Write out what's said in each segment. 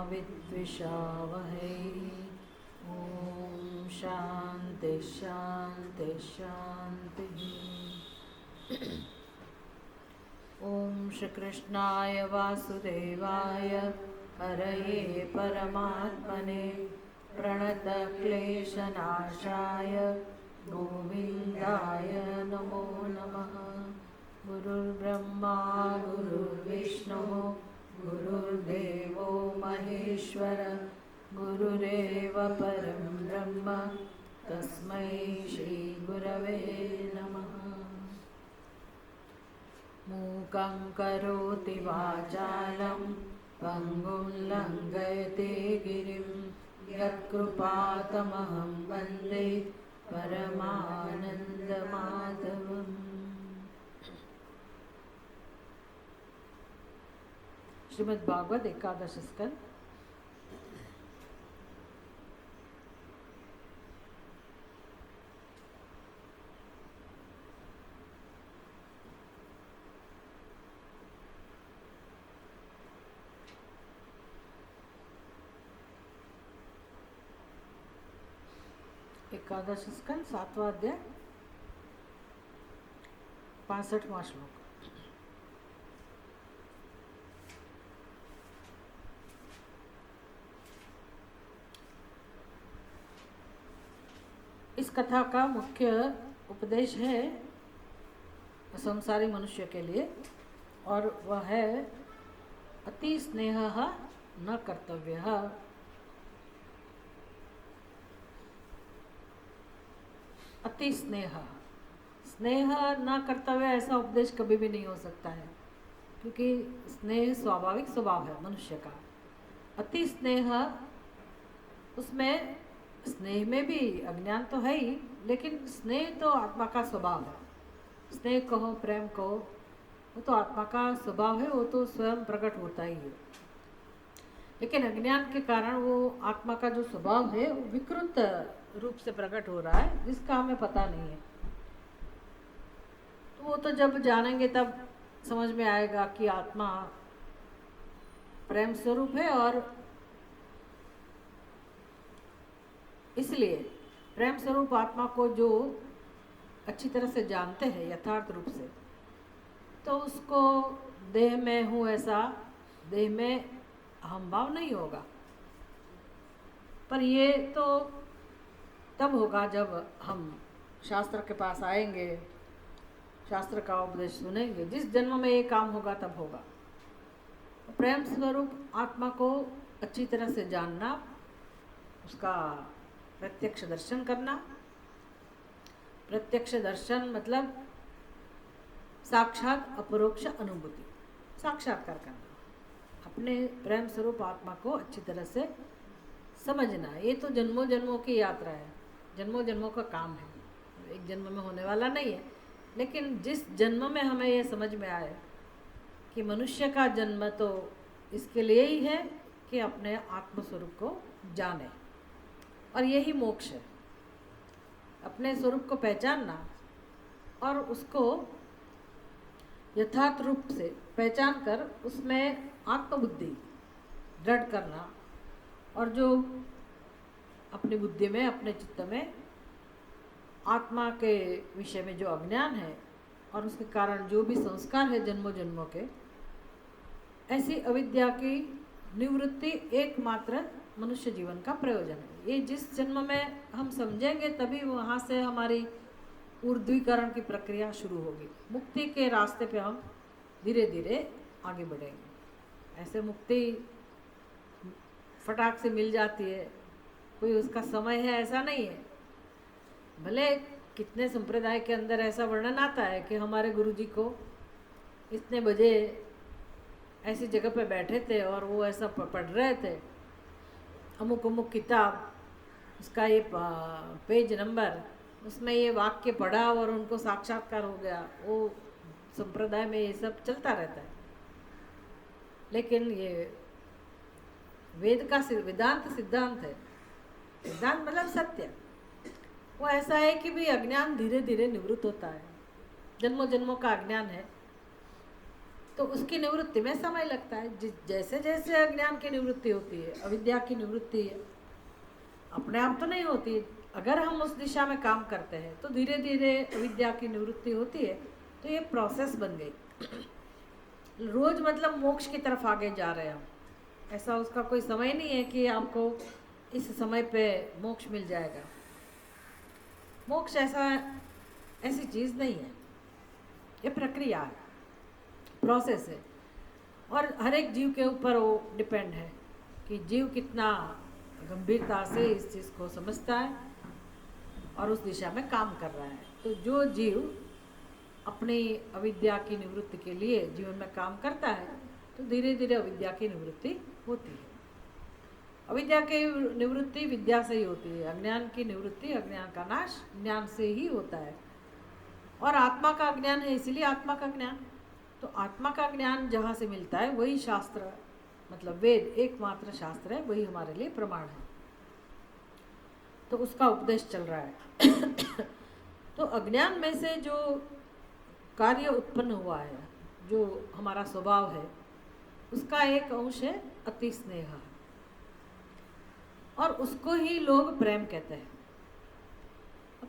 विद्विषावहै। ॐ शान्ति शान्ति शान्तिः। ॐ श्रीकृष्णाय वासुदेवाय हरये परमात्मने प्रणतक्लेशनाशाय गोविन्दाय नमो नमः। गुरुर्ब्रह्मा गुरुर्विष्णुः गुरुर्देवो महेश्वर गुरुरेव परं ब्रह्म तस्मै श्रीगुरवे नमः। मूकं करोति वाचालं पङ्गुं लङ्घयते गिरिं यत्कृपातमहं वन्दे परमानन्दमाधवम्। श्रीमद् भागवत एकादश स्कंद। एकादश स्कंद 7वां अध्याय 65वां श्लोक। इस कथा का मुख्य उपदेश है संसारी मनुष्य के लिए, और वह है अति स्नेह न कर्तव्य। अति स्नेह न कर्तव्य, ऐसा उपदेश कभी भी नहीं हो सकता है, क्योंकि स्नेह स्वाभाविक स्वभाव है मनुष्य का। अति स्नेह, उसमें स्नेह में भी अज्ञान तो है ही, लेकिन स्नेह तो आत्मा का स्वभाव है। स्नेह कहो, प्रेम कहो, वो तो आत्मा का स्वभाव है, वो तो स्वयं प्रकट होता ही है। लेकिन अज्ञान के कारण वो आत्मा का जो स्वभाव है वो विकृत रूप से प्रकट हो रहा है, जिसका हमें पता नहीं है। तो वो तो जब जानेंगे तब समझ में आएगा कि आत्मा प्रेम स्वरूप है, और इसलिए प्रेम स्वरूप आत्मा को जो अच्छी तरह से जानते हैं यथार्थ रूप से, तो उसको देह में हूँ ऐसा, देह में अहम भाव नहीं होगा। पर ये तो तब होगा जब हम शास्त्र के पास आएंगे, शास्त्र का उपदेश सुनेंगे। जिस जन्म में ये काम होगा तब होगा। प्रेम स्वरूप आत्मा को अच्छी तरह से जानना, उसका प्रत्यक्ष दर्शन करना। प्रत्यक्ष दर्शन मतलब साक्षात अपरोक्ष अनुभूति, साक्षात्कार करना, अपने प्रेम स्वरूप आत्मा को अच्छी तरह से समझना। ये तो जन्मों जन्मों की यात्रा है, जन्मों जन्मों का काम है, एक जन्म में होने वाला नहीं है। लेकिन जिस जन्म में हमें ये समझ में आए कि मनुष्य का जन्म तो इसके लिए ही है कि अपने आत्मस्वरूप को जाने, और यही मोक्ष है। अपने स्वरूप को पहचानना और उसको यथार्थ रूप से पहचान कर उसमें आत्मबुद्धि दृढ़ करना, और जो अपनी बुद्धि में, अपने चित्त में आत्मा के विषय में जो अज्ञान है और उसके कारण जो भी संस्कार है जन्मों जन्मों के, ऐसी अविद्या की निवृत्ति एकमात्र मनुष्य जीवन का प्रयोजन है। ये जिस जन्म में हम समझेंगे तभी वहाँ से हमारी ऊर्ध्वीकरण की प्रक्रिया शुरू होगी। मुक्ति के रास्ते पे हम धीरे धीरे आगे बढ़ेंगे। ऐसे मुक्ति फटाक से मिल जाती है, कोई उसका समय है ऐसा नहीं है। भले कितने संप्रदाय के अंदर ऐसा वर्णन आता है कि हमारे गुरुजी को इतने बजे ऐसी जगह पे बैठे थे और वो ऐसा पढ़ रहे थे, अमुक अमुक किताब, उसका ये पेज नंबर, उसमें ये वाक्य पढ़ा और उनको साक्षात्कार हो गया। वो संप्रदाय में ये सब चलता रहता है। लेकिन ये वेद का वेदांत सिद्धांत है। सिद्धांत मतलब सत्य। वो ऐसा है कि भी अज्ञान धीरे धीरे निवृत्त होता है। जन्मों जन्मों का अज्ञान है, तो उसकी निवृत्ति में समय लगता है। जैसे जैसे अज्ञान की निवृत्ति होती है, अविद्या की निवृत्ति अपने आप तो नहीं होती। अगर हम उस दिशा में काम करते हैं तो धीरे धीरे अविद्या की निवृत्ति होती है। तो ये प्रोसेस बन गई। रोज मतलब मोक्ष की तरफ आगे जा रहे हैं हम। ऐसा उसका कोई समय नहीं है कि आपको इस समय पे मोक्ष मिल जाएगा। मोक्ष ऐसी चीज़ नहीं है, ये प्रक्रिया है, प्रोसेस है। और हर एक जीव के ऊपर वो डिपेंड है कि जीव कितना गंभीरता से इस चीज़ को समझता है और उस दिशा में काम कर रहा है। तो जो जीव अपनी अविद्या की निवृत्ति के लिए जीवन में काम करता है तो धीरे धीरे अविद्या की निवृत्ति होती है। अविद्या की निवृत्ति विद्या से ही होती है। अज्ञान की निवृत्ति, अज्ञान का नाश ज्ञान से ही होता है। और आत्मा का ज्ञान है, इसीलिए आत्मा का ज्ञान। तो आत्मा का ज्ञान जहाँ से मिलता है वही शास्त्र, मतलब वेद एकमात्र शास्त्र है, वही हमारे लिए प्रमाण है। तो उसका उपदेश चल रहा है। तो अज्ञान में से जो कार्य उत्पन्न हुआ है, जो हमारा स्वभाव है, उसका एक अंश है अति स्नेह, और उसको ही लोग प्रेम कहते हैं।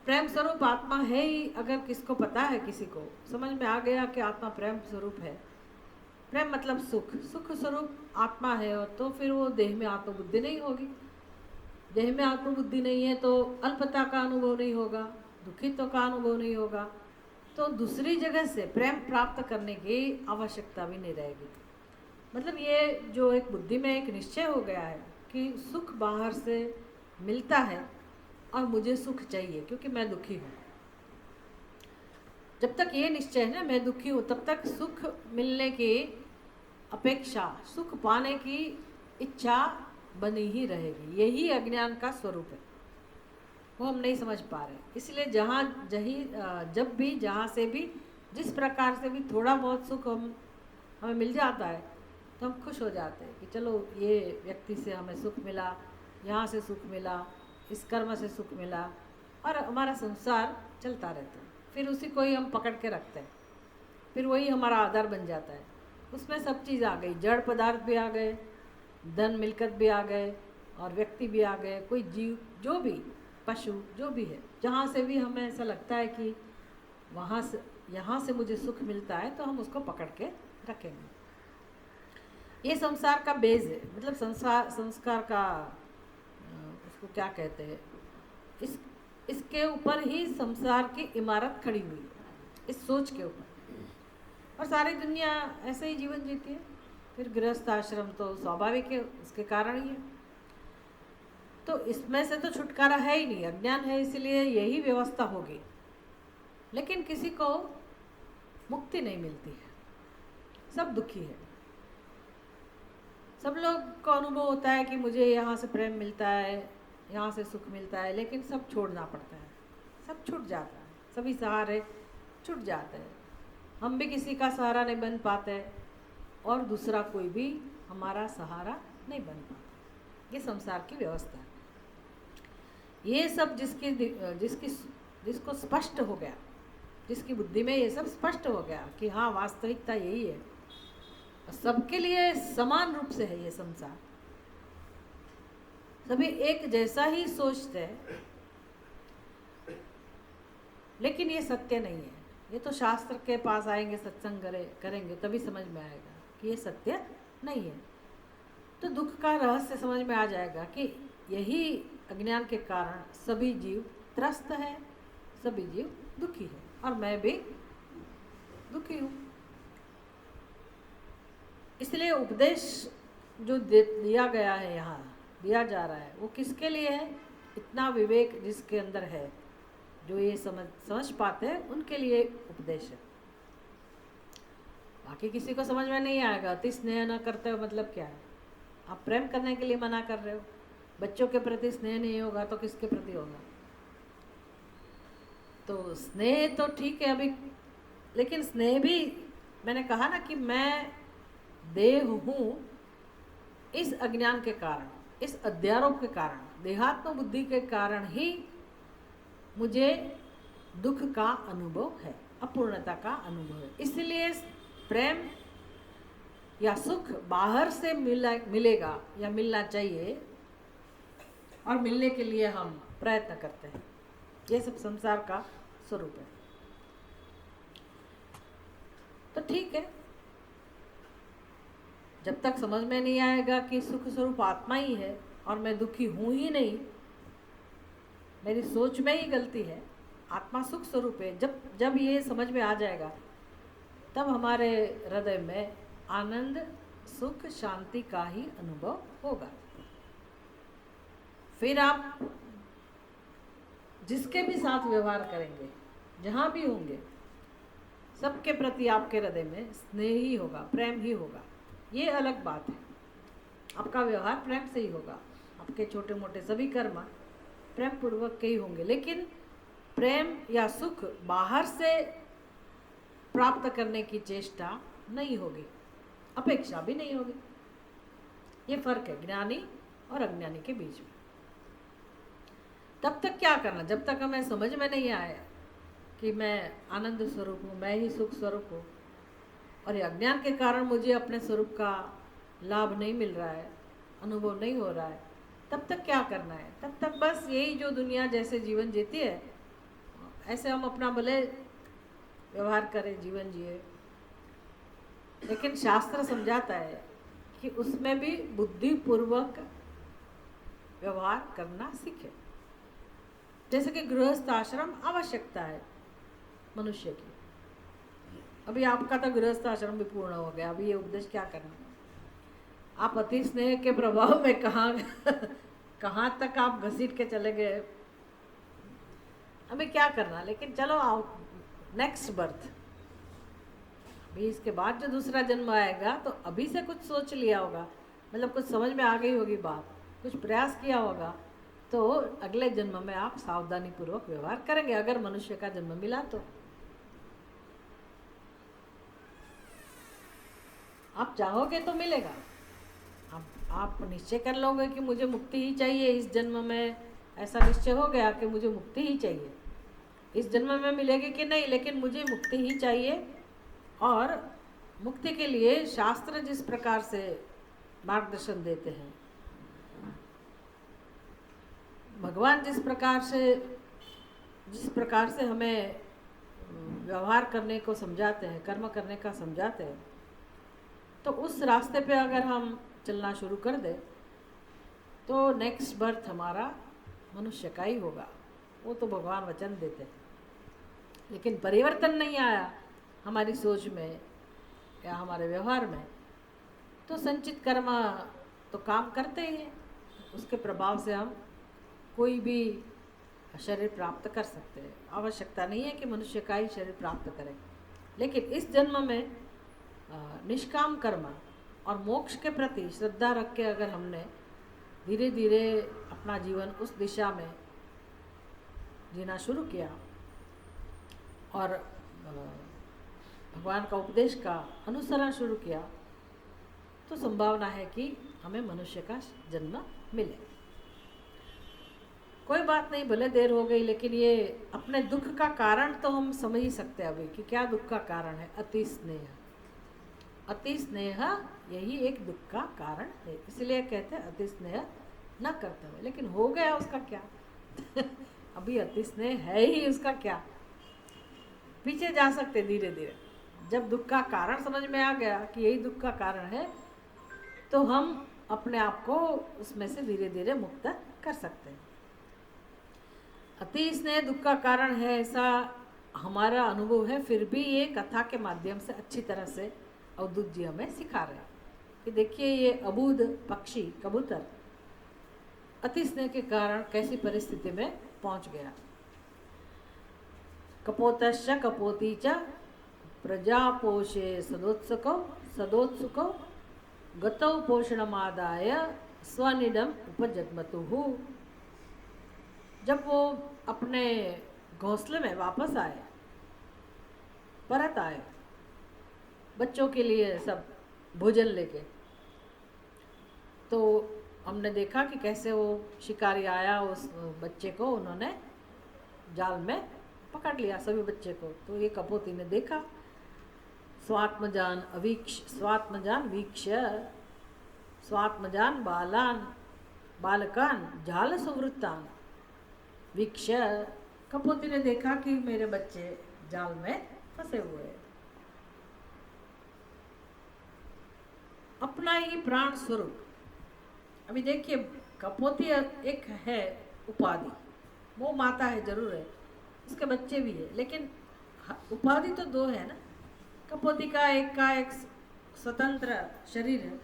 प्रेम स्वरूप आत्मा है ही। अगर किसको पता है, किसी को समझ में आ गया कि आत्मा प्रेम स्वरूप है, प्रेम मतलब सुख, सुख स्वरूप आत्मा है, और तो फिर वो देह में आत्मबुद्धि नहीं होगी। देह में आत्मबुद्धि नहीं है तो अल्पता का अनुभव नहीं होगा, दुखित्व का अनुभव नहीं होगा, तो दूसरी जगह से प्रेम प्राप्त करने की आवश्यकता भी नहीं रहेगी। मतलब ये जो एक बुद्धि में एक निश्चय हो गया है कि सुख बाहर से मिलता है और मुझे सुख चाहिए क्योंकि मैं दुखी हूँ। जब तक ये निश्चय है ना, मैं दुखी हूँ, तब तक सुख मिलने की अपेक्षा, सुख पाने की इच्छा बनी ही रहेगी। यही अज्ञान का स्वरूप है, वो हम नहीं समझ पा रहे। इसलिए जब भी जहाँ से भी जिस प्रकार से भी थोड़ा बहुत सुख हमें मिल जाता है तो हम खुश हो जाते हैं कि चलो ये व्यक्ति से हमें सुख मिला, यहाँ से सुख मिला, इस कर्म से सुख मिला, और हमारा संसार चलता रहता है। फिर उसी को ही हम पकड़ के रखते हैं, फिर वही हमारा आधार बन जाता है। उसमें सब चीज़ आ गई, जड़ पदार्थ भी आ गए, धन मिलकत भी आ गए, और व्यक्ति भी आ गए, कोई जीव, जो भी पशु जो भी है, जहाँ से भी हमें ऐसा लगता है कि यहाँ से मुझे सुख मिलता है तो हम उसको पकड़ के रखेंगे। ये संसार का बेज है, मतलब संस्कार का उसको क्या कहते हैं, इसके ऊपर ही संसार की इमारत खड़ी हुई है, इस सोच के ऊपर। और सारी दुनिया ऐसे ही जीवन जीती है। फिर गृहस्थ आश्रम तो स्वाभाविक है, उसके कारण ही है। तो इसमें से तो छुटकारा है ही नहीं, अज्ञान है, इसलिए यही व्यवस्था होगी। लेकिन किसी को मुक्ति नहीं मिलती है, सब दुखी है। सब लोग को अनुभव होता है कि मुझे यहाँ से प्रेम मिलता है, यहाँ से सुख मिलता है, लेकिन सब छोड़ना पड़ता है, सब छूट जाता है, सभी सहारे छूट जाते हैं। हम भी किसी का सहारा नहीं बन पाते और दूसरा कोई भी हमारा सहारा नहीं बन पाता। ये संसार की व्यवस्था है। ये सब जिसको स्पष्ट हो गया, जिसकी बुद्धि में ये सब स्पष्ट हो गया कि हाँ वास्तविकता यही है, सबके लिए समान रूप से है ये संसार, सभी एक जैसा ही सोचते हैं, लेकिन ये सत्य नहीं है। ये तो शास्त्र के पास आएंगे, सत्संग करेंगे तभी समझ में आएगा कि ये सत्य नहीं है। तो दुख का रहस्य समझ में आ जाएगा कि यही अज्ञान के कारण सभी जीव त्रस्त है, सभी जीव दुखी है, और मैं भी दुखी हूँ। इसलिए उपदेश जो दिया गया है, यहाँ दिया जा रहा है, वो किसके लिए है? इतना विवेक जिसके अंदर है, जो ये समझ पाते हैं, उनके लिए उपदेश है। बाकी किसी को समझ में नहीं आएगा। अति स्नेह न करते हो मतलब क्या है? आप प्रेम करने के लिए मना कर रहे हो। बच्चों के प्रति स्नेह नहीं होगा तो किसके प्रति होगा? तो स्नेह तो ठीक है अभी, लेकिन स्नेह भी मैंने कहा ना कि मैं देह हूँ इस अज्ञान के कारण, इस अध्यारोप के कारण, देहात्म बुद्धि के कारण ही मुझे दुख का अनुभव है, अपूर्णता का अनुभव है। इसलिए प्रेम या सुख बाहर से मिलेगा या मिलना चाहिए और मिलने के लिए हम प्रयत्न करते हैं। ये सब संसार का स्वरूप है। तो ठीक है, जब तक समझ में नहीं आएगा कि सुख स्वरूप आत्मा ही है और मैं दुखी हूं ही नहीं, मेरी सोच में ही गलती है, आत्मा सुख स्वरूप है, जब जब ये समझ में आ जाएगा तब हमारे हृदय में आनंद, सुख, शांति का ही अनुभव होगा। फिर आप जिसके भी साथ व्यवहार करेंगे, जहाँ भी होंगे, सबके प्रति आपके हृदय में स्नेह ही होगा, प्रेम ही होगा। ये अलग बात है, आपका व्यवहार प्रेम से ही होगा, आपके छोटे मोटे सभी कर्म प्रेम पूर्वक के ही होंगे। लेकिन प्रेम या सुख बाहर से प्राप्त करने की चेष्टा नहीं होगी, अपेक्षा भी नहीं होगी। ये फर्क है ज्ञानी और अज्ञानी के बीच में। तब तक क्या करना, जब तक हमें समझ में नहीं आया कि मैं आनंद स्वरूप हूँ, मैं ही सुख स्वरूप हूँ, और ये अज्ञान के कारण मुझे अपने स्वरूप का लाभ नहीं मिल रहा है, अनुभव नहीं हो रहा है, तब तक क्या करना है? तब तक बस यही जो दुनिया जैसे जीवन जीती है ऐसे हम अपना भले व्यवहार करें, जीवन जिए। लेकिन शास्त्र समझाता है कि उसमें भी बुद्धिपूर्वक व्यवहार करना सीखे। जैसे कि गृहस्थ आश्रम आवश्यकता है मनुष्य की। अभी आपका तो गृहस्थ आश्रम भी पूर्ण हो गया, अभी ये उपदेश क्या करना? आप अति स्नेह के प्रभाव में कहाँ तक आप घसीट के चले गए, अभी क्या करना? लेकिन चलो आओ, नेक्स्ट बर्थ, अभी इसके बाद जो दूसरा जन्म आएगा तो अभी से कुछ सोच लिया होगा, मतलब कुछ समझ में आ गई होगी बात, कुछ प्रयास किया होगा, तो अगले जन्म में आप सावधानी पूर्वक व्यवहार करेंगे, अगर मनुष्य का जन्म मिला तो। आप चाहोगे तो मिलेगा। आप निश्चय कर लोगे कि मुझे मुक्ति ही चाहिए इस जन्म में, ऐसा निश्चय हो गया कि मुझे मुक्ति ही चाहिए, इस जन्म में मिलेगी कि नहीं, लेकिन मुझे मुक्ति ही चाहिए। और मुक्ति के लिए शास्त्र जिस प्रकार से मार्गदर्शन देते हैं, भगवान जिस प्रकार से हमें व्यवहार करने को समझाते हैं, कर्म करने का समझाते हैं, तो उस रास्ते पे अगर हम चलना शुरू कर दे तो नेक्स्ट बर्थ हमारा मनुष्य का ही होगा। वो तो भगवान वचन देते हैं। लेकिन परिवर्तन नहीं आया हमारी सोच में या हमारे व्यवहार में, तो संचित कर्म तो काम करते ही हैं, उसके प्रभाव से हम कोई भी शरीर प्राप्त कर सकते हैं। आवश्यकता नहीं है कि मनुष्य का ही शरीर प्राप्त करें। लेकिन इस जन्म में निष्काम कर्म और मोक्ष के प्रति श्रद्धा रख के अगर हमने धीरे धीरे अपना जीवन उस दिशा में जीना शुरू किया और भगवान का उपदेश का अनुसरण शुरू किया, तो संभावना है कि हमें मनुष्य का जन्म मिले। कोई बात नहीं, भले देर हो गई, लेकिन ये अपने दुख का कारण तो हम समझ ही सकते हैं अभी कि क्या दुख का कारण है। अति स्नेह, अति स्नेह यही एक दुख का कारण है, इसलिए कहते हैं अति स्नेह न करते हुए। लेकिन हो गया उसका क्या? अभी अति स्नेह है ही, उसका क्या? पीछे जा सकते धीरे धीरे। जब दुख का कारण समझ में आ गया कि यही दुख का कारण है, तो हम अपने आप को उसमें से धीरे धीरे मुक्त कर सकते हैं। अति स्नेह दुख का कारण है, ऐसा हमारा अनुभव है। फिर भी ये कथा के माध्यम से अच्छी तरह से अवधूत जी हमें सिखा रहे हैं कि देखिए ये अबूध पक्षी कबूतर अति स्नेह के कारण कैसी परिस्थिति में पहुंच गया। कपोतश्च कपोती च प्रजापोषे सदोत्सुकौ गतौ पोषणमादाय स्वनिडम उपजग्मतुः। जब वो अपने घोंसले में वापस आए, परत आए बच्चों के लिए सब भोजन लेके, तो हमने देखा कि कैसे वो शिकारी आया, उस बच्चे को उन्होंने जाल में पकड़ लिया, सभी बच्चे को। तो ये कपोती ने देखा, स्वात्मजान अवीक्ष स्वात्मजान वीक्ष्य स्वात्मजान बालकान जाल सुवृत्तान वीक्ष्य। कपोती ने देखा कि मेरे बच्चे जाल में फंसे हुए हैं। अपना ही प्राण स्वरूप। अभी देखिए, कपोती एक है उपाधि, वो माता है जरूर है, उसके बच्चे भी है, लेकिन उपाधि तो दो है ना। कपोती का एक स्वतंत्र शरीर है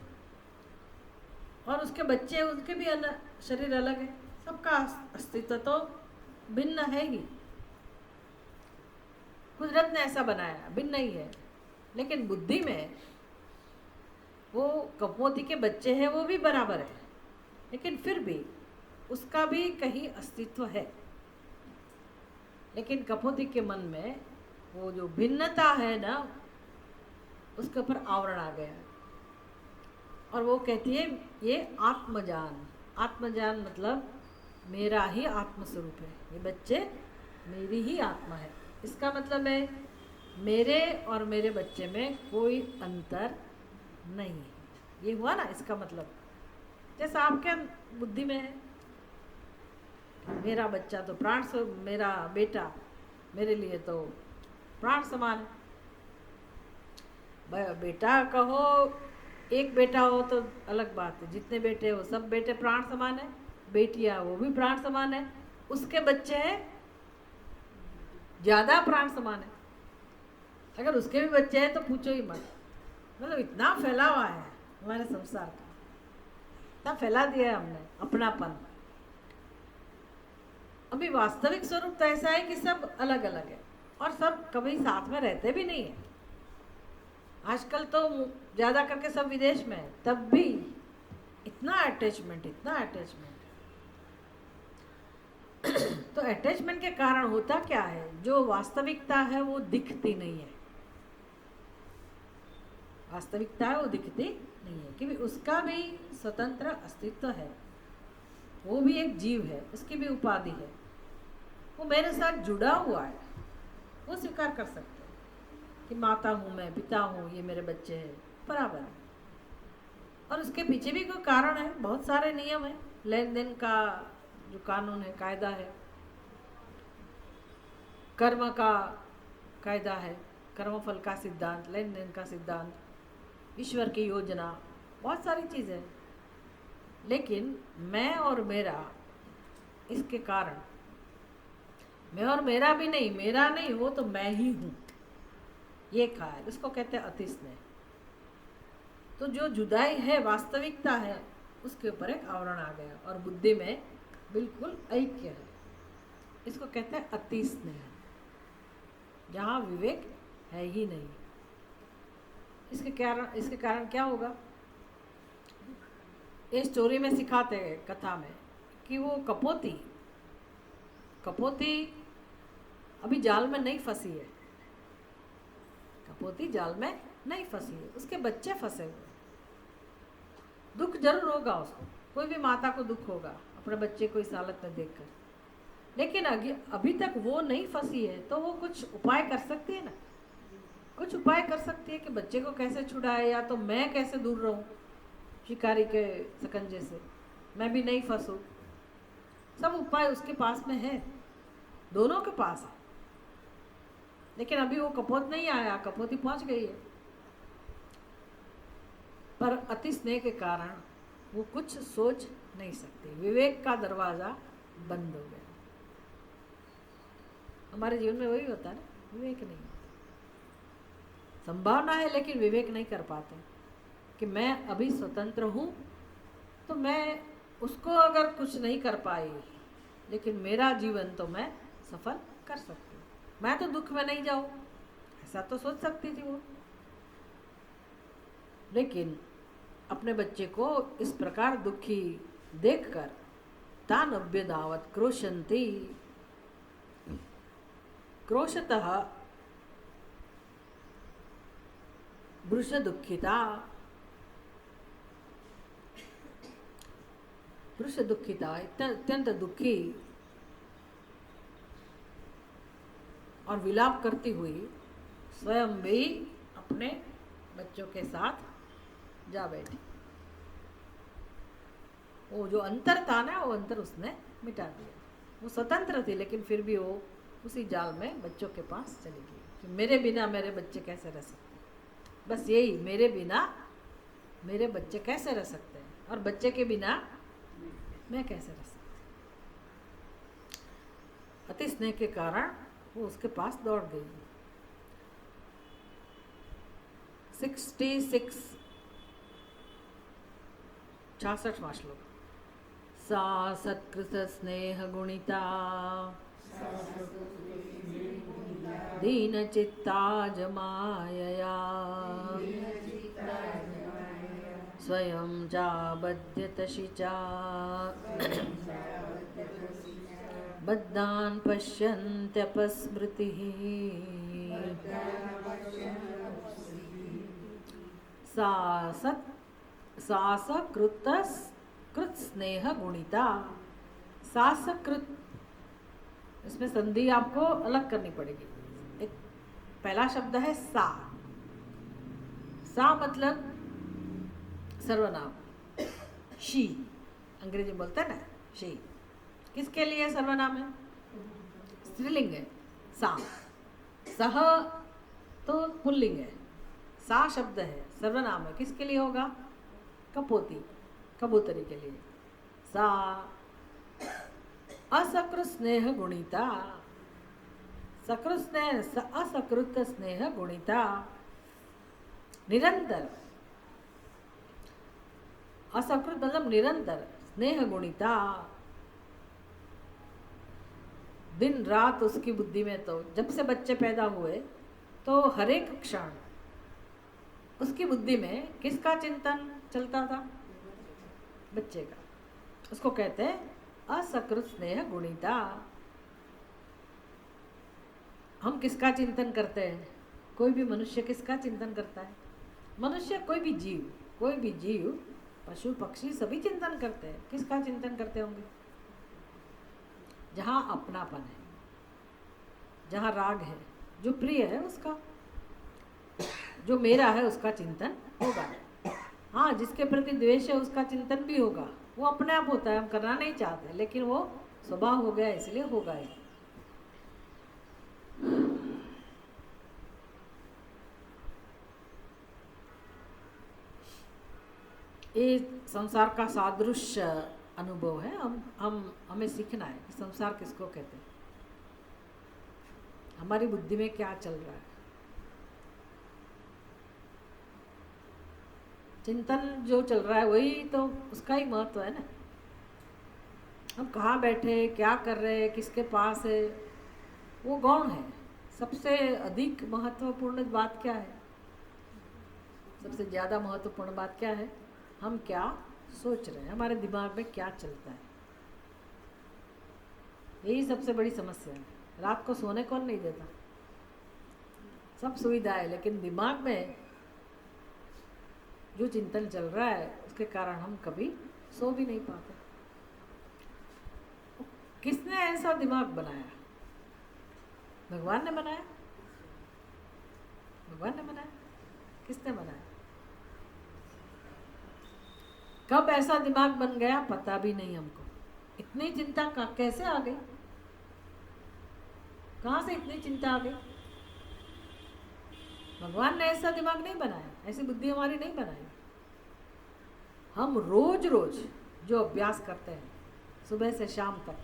और उसके बच्चे, उनके भी शरीर अलग है। सबका अस्तित्व तो भिन्न है ही। कुदरत ने ऐसा बनाया, भिन्न ही है। लेकिन बुद्धि में वो कपोती के बच्चे हैं, वो भी बराबर है, लेकिन फिर भी उसका भी कहीं अस्तित्व है। लेकिन कपोती के मन में वो जो भिन्नता है ना, उसके ऊपर आवरण आ गया और वो कहती है ये आत्मजान। आत्मजान मतलब मेरा ही आत्मस्वरूप है, ये बच्चे मेरी ही आत्मा है। इसका मतलब है मेरे और मेरे बच्चे में कोई अंतर नहीं है। ये हुआ ना इसका मतलब। जैसा आपके बुद्धि में है, मेरा बच्चा तो प्राण से, मेरा बेटा मेरे लिए तो प्राण समान है। बेटा कहो, एक बेटा हो तो अलग बात है, जितने बेटे हो सब बेटे प्राण समान है, बेटियां वो भी प्राण समान है, उसके बच्चे हैं ज़्यादा प्राण समान है। अगर उसके भी बच्चे हैं तो पूछो ही मत। मतलब इतना फैला हुआ है हमारे संसार का, इतना फैला दिया है हमने अपनापन। अभी वास्तविक स्वरूप तो ऐसा है कि सब अलग अलग है और सब कभी साथ में रहते भी नहीं है। आजकल तो ज़्यादा करके सब विदेश में है, तब भी इतना अटैचमेंट, इतना अटैचमेंट। तो अटैचमेंट के कारण होता क्या है, जो वास्तविकता है वो दिखती नहीं है। वास्तविकता है वो दिखती नहीं है, क्योंकि उसका भी स्वतंत्र अस्तित्व है, वो भी एक जीव है, उसकी भी उपाधि है, वो मेरे साथ जुड़ा हुआ है। वो स्वीकार कर सकते हैं कि माता हूँ मैं, पिता हूँ, ये मेरे बच्चे हैं, बराबर है। और उसके पीछे भी कोई कारण है, बहुत सारे नियम है, लेन देन का जो कानून है, कायदा है, कर्म का कायदा है, कर्मफल का सिद्धांत, लेन देन का सिद्धांत, ईश्वर की योजना, बहुत सारी चीज़ें हैं। लेकिन मैं और मेरा, इसके कारण मैं और मेरा भी नहीं, मेरा नहीं हो तो मैं ही हूँ, ये ख्याल, इसको कहते हैं अतिस्नेह। तो जो जुदाई है, वास्तविकता है, उसके ऊपर एक आवरण आ गया और बुद्धि में बिल्कुल ऐक्य है। इसको कहते हैं अतिस्नेह, जहाँ विवेक है ही नहीं। इसके कारण क्या होगा, ये स्टोरी में सिखाते हैं कथा में कि वो कपोती अभी जाल में नहीं फंसी है। कपोती जाल में नहीं फंसी है, उसके बच्चे फंसे हुए। दुख जरूर होगा उसको, कोई भी माता को दुख होगा अपने बच्चे को इस हालत में देखकर, लेकिन अभी तक वो नहीं फंसी है, तो वो कुछ उपाय कर सकती है ना, कुछ उपाय कर सकती है कि बच्चे को कैसे छुड़ाए, या तो मैं कैसे दूर रहूं शिकारी के सकंजे से, मैं भी नहीं फंसूं। सब उपाय उसके पास में है, दोनों के पास है। लेकिन अभी वो कपोत नहीं आया, कपोती पहुंच गई है, पर अति स्नेह के कारण वो कुछ सोच नहीं सकती। विवेक का दरवाजा बंद हो गया। हमारे जीवन में वही होता है ना, विवेक नहीं होता, संभावना है लेकिन विवेक नहीं कर पाते कि मैं अभी स्वतंत्र हूँ, तो मैं उसको अगर कुछ नहीं कर पाई, लेकिन मेरा जीवन तो मैं सफल कर सकती हूँ, मैं तो दुख में नहीं जाऊँ, ऐसा तो सोच सकती थी वो। लेकिन अपने बच्चे को इस प्रकार दुखी देखकर तान अभ्यदावत क्रोशंती, क्रोशतः वृष दुखिता, वृष दुखिता अत्यंत दुखी और विलाप करती हुई स्वयं भी अपने बच्चों के साथ जा बैठी। वो जो अंतर था ना, वो अंतर उसने मिटा दिया। वो स्वतंत्र थी, लेकिन फिर भी वो उसी जाल में बच्चों के पास चली गई कि मेरे बिना मेरे बच्चे कैसे रह सकते हैं। बस यही, मेरे बिना मेरे बच्चे कैसे रह सकते हैं, और बच्चे के बिना मैं कैसे रह सकती। अति स्नेह के कारण वो उसके पास दौड़ गई। 66वां श्लोक। सा सत्कृत स्नेह गुणिता दीन चित्ता जमायया स्वयं जाबध्यतशिचा बद्धान् पश्यन्त्यपस्मृतिः। कृत स्नेह गुणिता। सासकृत, इसमें संधि आपको अलग करनी पड़ेगी। एक पहला शब्द है सा। सा मतलब सर्वनाम, शी, अंग्रेजी बोलते हैं ना, शी। किसके लिए सर्वनाम है? स्त्रीलिंग है सा। सह तो पुल्लिंग है, सा शब्द है, सर्वनाम है। किसके लिए होगा? कपोती, कबूतरी के लिए। सा असकृत स्नेह गुणिता। सकृत स्नेह, असकृत स्नेह गुणिता, निरंतर। असकृत मतलब निरंतर, स्नेह गुणिता, दिन रात उसकी बुद्धि में, तो जब से बच्चे पैदा हुए तो हर एक क्षण उसकी बुद्धि में किसका चिंतन चलता था? बच्चे का। उसको कहते हैं असकृत स्नेह गुणिता। हम किसका चिंतन करते हैं? कोई भी मनुष्य किसका चिंतन करता है? मनुष्य, कोई भी जीव, पशु पक्षी सभी चिंतन करते हैं। किसका चिंतन करते होंगे? जहाँ अपनापन है, जहाँ राग है, जो प्रिय है उसका, जो मेरा है उसका चिंतन होगा। हाँ, जिसके प्रति द्वेष है उसका चिंतन भी होगा। वो अपने आप होता है, हम करना नहीं चाहते, लेकिन वो स्वभाव हो गया, इसलिए होगा ही। ये संसार का सादृश्य अनुभव है। हमें सीखना है कि संसार किसको कहते हैं, हमारी बुद्धि में क्या चल रहा है। चिंतन जो चल रहा है वही तो उसका ही महत्व है ना। हम कहाँ बैठे, क्या कर रहे हैं, किसके पास है, वो गौण है। सबसे अधिक महत्वपूर्ण बात क्या है? सबसे ज़्यादा महत्वपूर्ण बात क्या है? हम क्या सोच रहे हैं, हमारे दिमाग में क्या चलता है। यही सबसे बड़ी समस्या है। रात को सोने कौन नहीं देता? सब सुविधा है, लेकिन दिमाग में जो चिंतन चल रहा है उसके कारण हम कभी सो भी नहीं पाते। किसने ऐसा दिमाग बनाया? भगवान ने बनाया। भगवान ने बनाया। किसने बनाया? कब ऐसा दिमाग बन गया पता भी नहीं हमको। इतनी चिंता कैसे आ गई? कहाँ से इतनी चिंता आ गई? भगवान ने ऐसा दिमाग नहीं बनाया, ऐसी बुद्धि हमारी नहीं बनाई। हम रोज रोज जो अभ्यास करते हैं सुबह से शाम तक,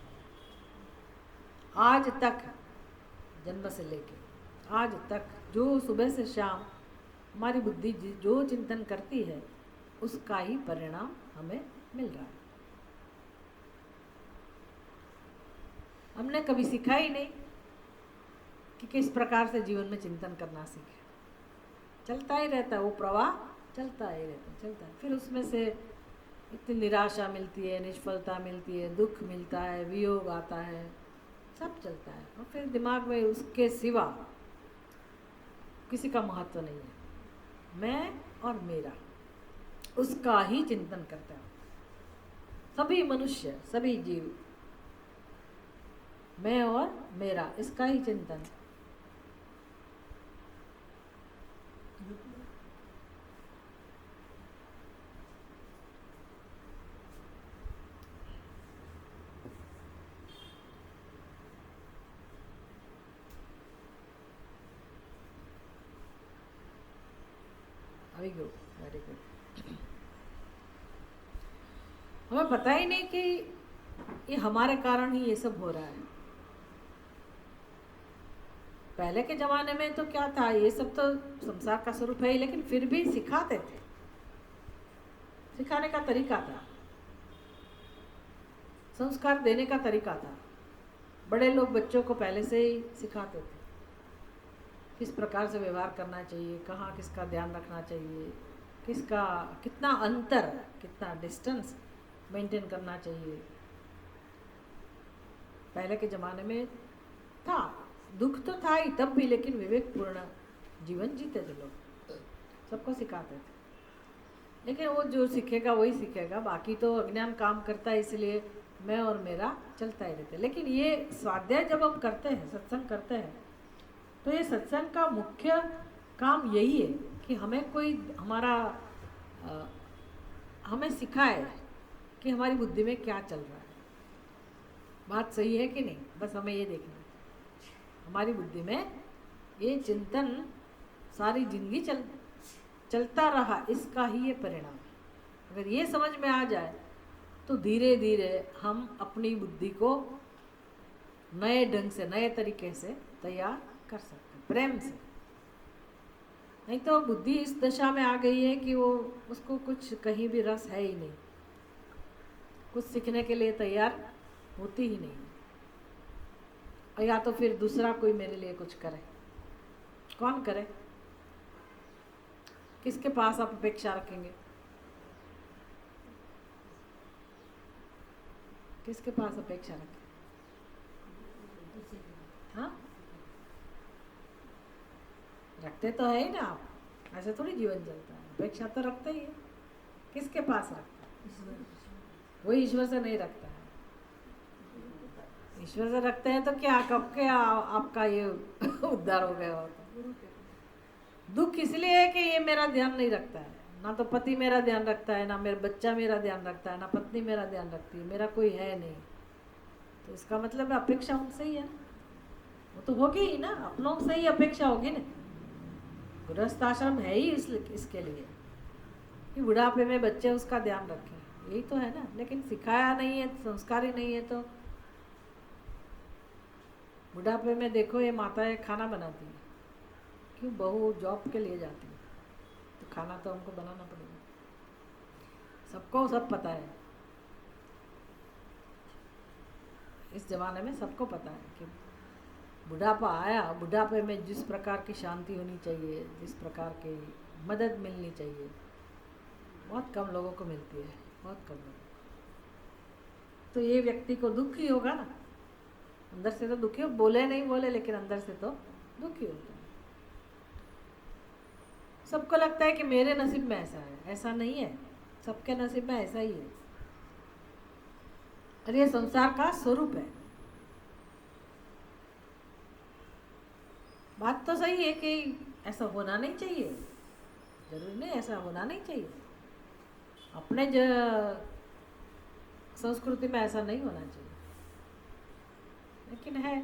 आज तक, जन्म से लेके आज तक, जो सुबह से शाम हमारी बुद्धि जो चिंतन करती है उसका ही परिणाम हमें मिल रहा है। हमने कभी सीखा ही नहीं कि किस प्रकार से जीवन में चिंतन करना सीखे। चलता ही रहता है, वो प्रवाह चलता ही रहता है, चलता है। फिर उसमें से इतनी निराशा मिलती है, निष्फलता मिलती है, दुख मिलता है, वियोग आता है, सब चलता है। और फिर दिमाग में उसके सिवा किसी का महत्व नहीं है। मैं और मेरा, उसका ही चिंतन करता है सभी मनुष्य, सभी जीव। मैं और मेरा, इसका ही चिंतन। Good, very good. हमें पता ही नहीं कि ये हमारे कारण ही ये सब हो रहा है। पहले के ज़माने में तो क्या था, ये सब तो संसार का स्वरूप है ही, लेकिन फिर भी सिखाते थे, सिखाने का तरीका था, संस्कार देने का तरीका था। बड़े लोग बच्चों को पहले से ही सिखाते थे किस प्रकार से व्यवहार करना चाहिए, कहाँ किसका ध्यान रखना चाहिए, किसका कितना अंतर, कितना डिस्टेंस मेंटेन करना चाहिए। पहले के ज़माने में था, दुख तो था ही तब भी, लेकिन विवेकपूर्ण जीवन जीते थे लोग, सबको सिखाते थे। लेकिन वो जो सीखेगा वही सीखेगा, बाकी तो अज्ञान काम करता है, इसलिए मैं और मेरा चलता ही रहता है। लेकिन ये स्वाध्याय जब हम करते हैं, सत्संग करते हैं, तो ये सत्संग का मुख्य काम यही है कि हमें कोई हमें सिखाए कि हमारी बुद्धि में क्या चल रहा है, बात सही है कि नहीं, बस हमें ये देखना है। हमारी बुद्धि में ये चिंतन सारी जिंदगी चलता रहा, इसका ही ये परिणाम है। अगर ये समझ में आ जाए तो धीरे धीरे हम अपनी बुद्धि को नए ढंग से, नए तरीके से तैयार कर सकते हैं, प्रेम से। नहीं तो बुद्धि इस दशा में आ गई है कि वो उसको कुछ कहीं भी रस है ही नहीं, कुछ सीखने के लिए तैयार होती ही नहीं। और या तो फिर दूसरा कोई मेरे लिए कुछ करे, कौन करे, किसके पास आप अपेक्षा रखेंगे, किसके पास अपेक्षा रखें? हाँ, रखते तो है ही ना आप, ऐसे थोड़ी जीवन चलता है, अपेक्षा तो रखते ही है। किसके पास रखते हैं? वही ईश्वर से नहीं रखता है। ईश्वर से रखते हैं तो क्या, कब के आपका ये उद्धार हो गया होता। दुख इसलिए है कि ये मेरा ध्यान नहीं रखता है, ना तो पति मेरा ध्यान रखता है, ना मेरा बच्चा मेरा ध्यान रखता है, ना पत्नी मेरा ध्यान रखती है, मेरा कोई है नहीं। तो इसका मतलब अपेक्षा उनसे ही है ना, वो तो होगी ही ना, अपनों से ही अपेक्षा होगी ना। गृहस्थ आश्रम है ही इसके लिए कि बुढ़ापे में बच्चे उसका ध्यान रखें, यही तो है ना। लेकिन सिखाया नहीं है, संस्कार ही नहीं है, तो बुढ़ापे में देखो ये माताएं खाना बनाती है, क्यों, बहू जॉब के लिए जाती है तो खाना तो हमको बनाना पड़ेगा, सबको सब पता है। इस जमाने में सबको पता है कि बुढ़ापा आया, बुढ़ापे में जिस प्रकार की शांति होनी चाहिए, जिस प्रकार की मदद मिलनी चाहिए, बहुत कम लोगों को मिलती है, बहुत कम लोगों को। तो ये व्यक्ति को दुख ही होगा ना, अंदर से तो दुखी हो, बोले नहीं बोले, लेकिन अंदर से तो दुखी होता है। सबको लगता है कि मेरे नसीब में ऐसा है, ऐसा नहीं है, सबके नसीब में ऐसा ही है। और ये संसार का स्वरूप है। बात तो सही है कि ऐसा होना नहीं चाहिए, जरूरी नहीं ऐसा होना नहीं चाहिए, अपने संस्कृति में ऐसा नहीं होना चाहिए, लेकिन है,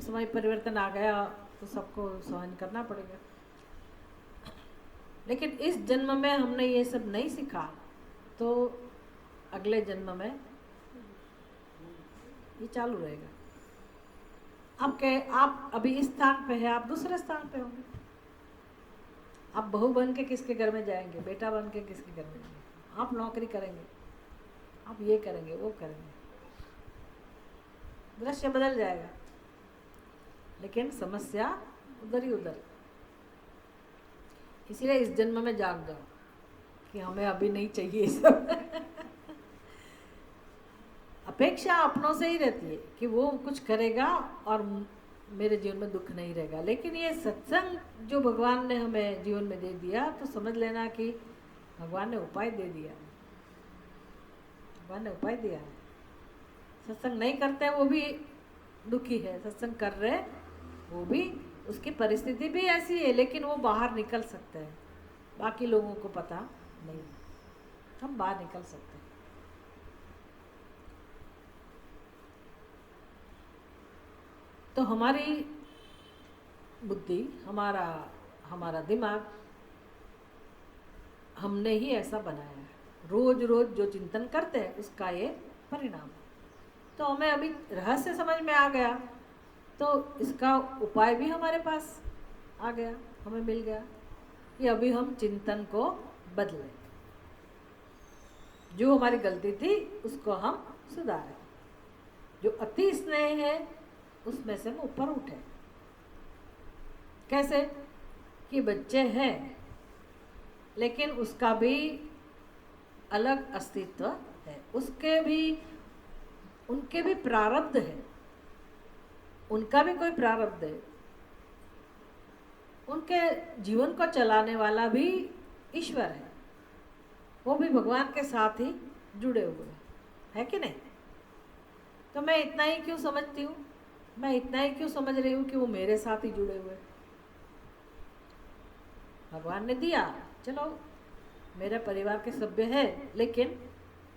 समय परिवर्तन आ गया तो सबको सहन करना पड़ेगा। लेकिन इस जन्म में हमने ये सब नहीं सीखा तो अगले जन्म में ये चालू रहेगा। आप अभी इस स्थान पे है, आप दूसरे स्थान पे होंगे। आप बहू बन के किसके घर में जाएंगे, बेटा बन के किसके घर में जाएंगे, आप नौकरी करेंगे, आप ये करेंगे, वो करेंगे, दृश्य बदल जाएगा, लेकिन समस्या उधर ही उधर। इसीलिए इस जन्म में जाग जाओ कि हमें अभी नहीं चाहिए ये सब। अपेक्षा अपनों से ही रहती है कि वो कुछ करेगा और मेरे जीवन में दुख नहीं रहेगा। लेकिन ये सत्संग जो भगवान ने हमें जीवन में दे दिया, तो समझ लेना कि भगवान ने उपाय दे दिया, भगवान ने उपाय दिया है। सत्संग नहीं करते वो भी दुखी है, सत्संग कर रहे वो भी, उसकी परिस्थिति भी ऐसी है, लेकिन वो बाहर निकल सकते हैं, बाकी लोगों को पता नहीं, हम बाहर निकल सकते हैं। तो हमारी बुद्धि, हमारा दिमाग हमने ही ऐसा बनाया है। रोज रोज जो चिंतन करते हैं उसका ये परिणाम है। तो हमें अभी रहस्य समझ में आ गया, तो इसका उपाय भी हमारे पास आ गया, हमें मिल गया कि अभी हम चिंतन को बदलें, जो हमारी गलती थी उसको हम सुधारें, जो अति स्नेह है उसमें से हम ऊपर उठे। कैसे कि बच्चे हैं लेकिन उसका भी अलग अस्तित्व है, उनके भी प्रारब्ध है, उनका भी कोई प्रारब्ध है, उनके जीवन को चलाने वाला भी ईश्वर है, वो भी भगवान के साथ ही जुड़े हुए है कि नहीं। तो मैं इतना ही क्यों समझती हूँ, मैं इतना ही क्यों समझ रही हूँ कि वो मेरे साथ ही जुड़े हुए। भगवान ने दिया, चलो मेरे परिवार के सभ्य है, लेकिन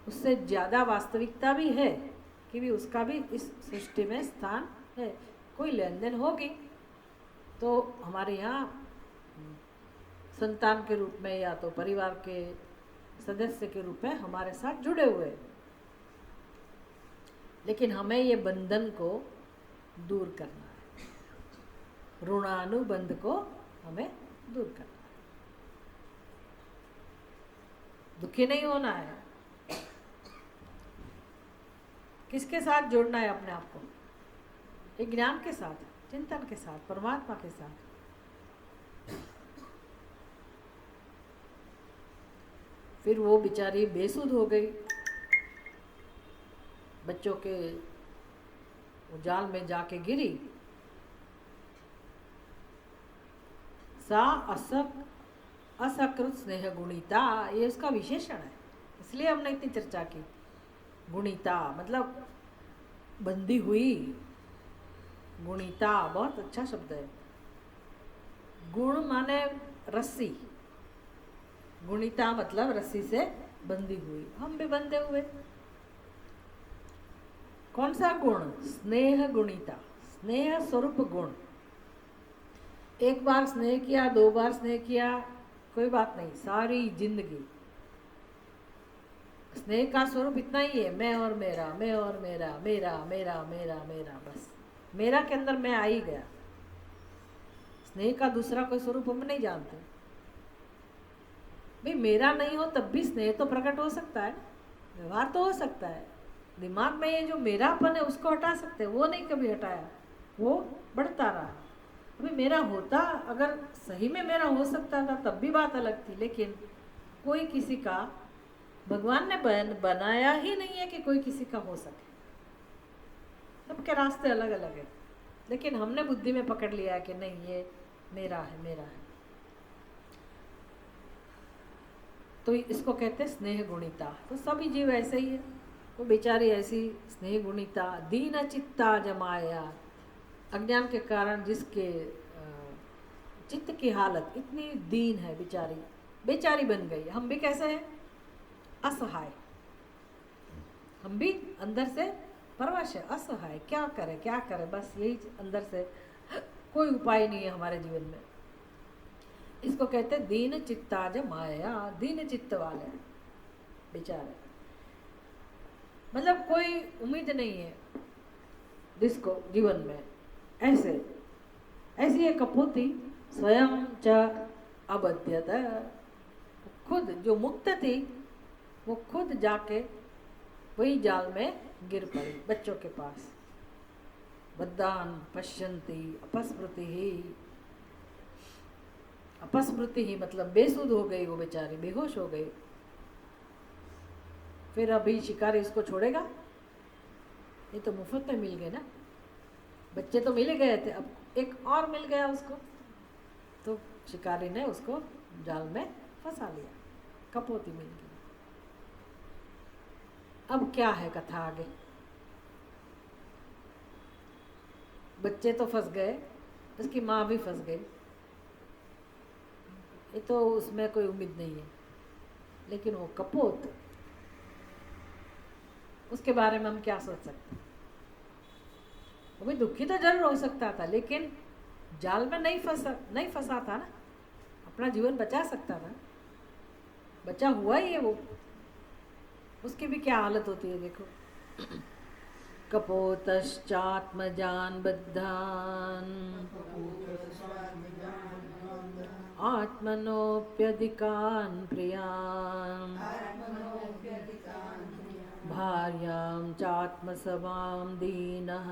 उससे ज़्यादा वास्तविकता भी है कि भी उसका भी इस सृष्टि में स्थान है। कोई लेन देन होगी तो हमारे यहाँ संतान के रूप में या तो परिवार के सदस्य के रूप में हमारे साथ जुड़े हुए, लेकिन हमें ये बंधन को दूर करना है, ऋणानुबंध को हमें दूर करना है, दुखी नहीं होना है। किसके साथ जोड़ना है अपने आप को? एक ज्ञान के साथ, चिंतन के साथ, परमात्मा के साथ। फिर वो बेचारी बेसुध हो गई, बच्चों के जाल में जाके गिरी। सा असकृत स्नेह गुणिता, ये उसका विशेषण है, इसलिए हमने इतनी चर्चा की। गुणिता मतलब बंधी हुई, गुणिता बहुत अच्छा शब्द है। गुण माने रस्सी, गुणिता मतलब रस्सी से बंधी हुई, हम भी बंधे हुए। कौन सा गुण? स्नेह गुणिता, स्नेह स्वरूप गुण। एक बार स्नेह किया, 2 बार स्नेह किया, कोई बात नहीं, सारी जिंदगी स्नेह का स्वरूप इतना ही है, मैं और मेरा, मैं और मेरा, मेरा मेरा मेरा मेरा, बस मेरा के अंदर मैं आ ही गया। स्नेह का दूसरा कोई स्वरूप हम नहीं जानते। भाई मेरा नहीं हो तब भी स्नेह तो प्रकट हो सकता है, व्यवहार तो हो सकता है। दिमाग में ये जो मेरापन है उसको हटा सकते हैं, वो नहीं कभी हटाया, वो बढ़ता रहा। अभी मेरा होता, अगर सही में मेरा हो सकता था तब भी बात अलग थी, लेकिन कोई किसी का, भगवान ने बनाया ही नहीं है कि कोई किसी का हो सके। सबके रास्ते अलग अलग है, लेकिन हमने बुद्धि में पकड़ लिया है कि नहीं ये मेरा है, मेरा है। तो इसको कहते हैं स्नेह गुणिता। तो सभी जीव ऐसे ही है, वो बेचारी ऐसी स्नेह गुणिता, दीन चित्ता जमाया, अज्ञान के कारण जिसके चित्त की हालत इतनी दीन है, बेचारी बेचारी बन गई। हम भी कैसे हैं? असहाय, हम भी अंदर से परवश है, असहाय, क्या करें क्या करें, बस यही अंदर से, कोई उपाय नहीं है हमारे जीवन में। इसको कहते हैं दीन चित्ता जमाया, दीन चित्त वाले बेचारे, मतलब कोई उम्मीद नहीं है जिसको जीवन में। ऐसी एक कपूती स्वयं च अबध्यत, खुद जो मुक्त थी वो खुद जाके वही जाल में गिर पड़ी, बच्चों के पास। बद्धान पश्यन्ति अपस्मृति ही मतलब बेसुध हो गई वो बेचारी, बेहोश हो गई। फिर अभी शिकारी इसको छोड़ेगा? ये तो मुफ्त में मिल गए ना, बच्चे तो मिल गए थे, अब एक और मिल गया उसको, तो शिकारी ने उसको जाल में फंसा लिया, कपोती मिल गई। अब क्या है कथा आगे? बच्चे तो फंस गए, उसकी माँ भी फंस गई, ये तो उसमें कोई उम्मीद नहीं है। लेकिन वो कपोत, उसके बारे में हम क्या सोच सकते? वो भी दुखी तो जरूर हो सकता था, लेकिन जाल में नहीं फंसा था ना, अपना जीवन बचा सकता था। बच्चा हुआ ही है वो, उसकी भी क्या हालत होती है देखो। कपोतश्चात्मजान बद्धान आत्मनोऽप्यधिकान् प्रियान् भार्यां चात्मसमां दीनः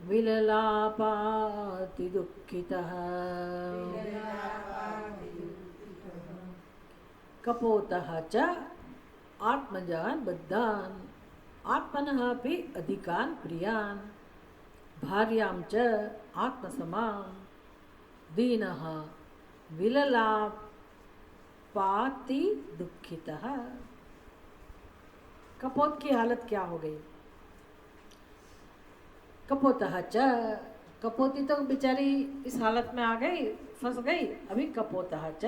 विललापाति दुःखितः। कपोतः च आत्मजान् बद्धान् आत्मनः अपि अधिकान् प्रियान् भार्यां च आत्मसमां दीनः विललापाति दुःखितः। कपोत की हालत क्या हो गई? कपोतः च, कपोती तो बेचारी इस हालत में आ गई, फंस गई। अभी कपोतः च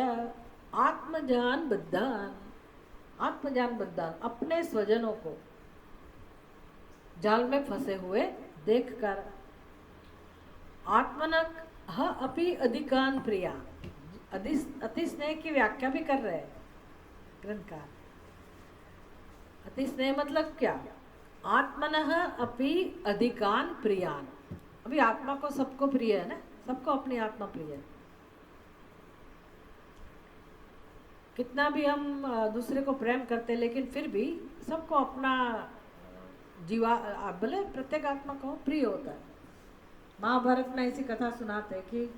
आत्मजान बद्धान, आत्मजान बद्धान अपने स्वजनों को जाल में फंसे हुए देखकर आत्मनक अपि अधिकान प्रिया, अति स्नेह की व्याख्या भी कर रहे हैं ग्रंथकार। अति स्नेह मतलब क्या? आत्मनः अपि अधिकान प्रियान। अभी आत्मा को सबको प्रिय है ना, सबको अपनी आत्मा प्रिय है। कितना भी हम दूसरे को प्रेम करते, लेकिन फिर भी सबको अपना जीवा भले प्रत्येक आत्मा को प्रिय होता है। महाभारत में ऐसी कथा सुनाते हैं कि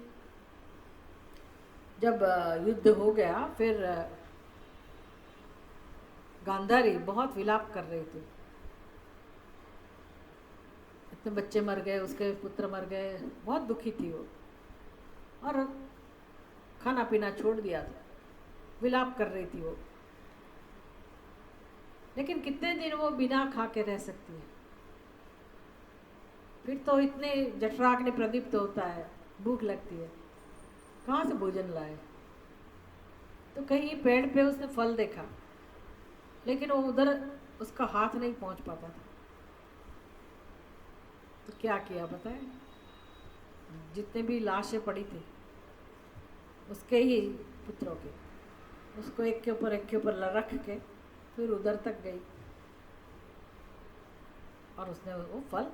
जब युद्ध हो गया, फिर गांधारी बहुत विलाप कर रही थी। इतने बच्चे मर गए, उसके पुत्र मर गए, बहुत दुखी थी वो, और खाना पीना छोड़ दिया था, विलाप कर रही थी वो। लेकिन कितने दिन वो बिना खा के रह सकती है? फिर तो इतने जठराग्नि प्रदीप्त होता है, भूख लगती है, कहाँ से भोजन लाए? तो कहीं पेड़ पे उसने फल देखा, लेकिन वो उधर उसका हाथ नहीं पहुंच पाता था। तो क्या किया बताए? जितने भी लाशें पड़ी थी उसके ही पुत्रों के, उसको एक के ऊपर रख के फिर उधर तक गई और उसने वो फल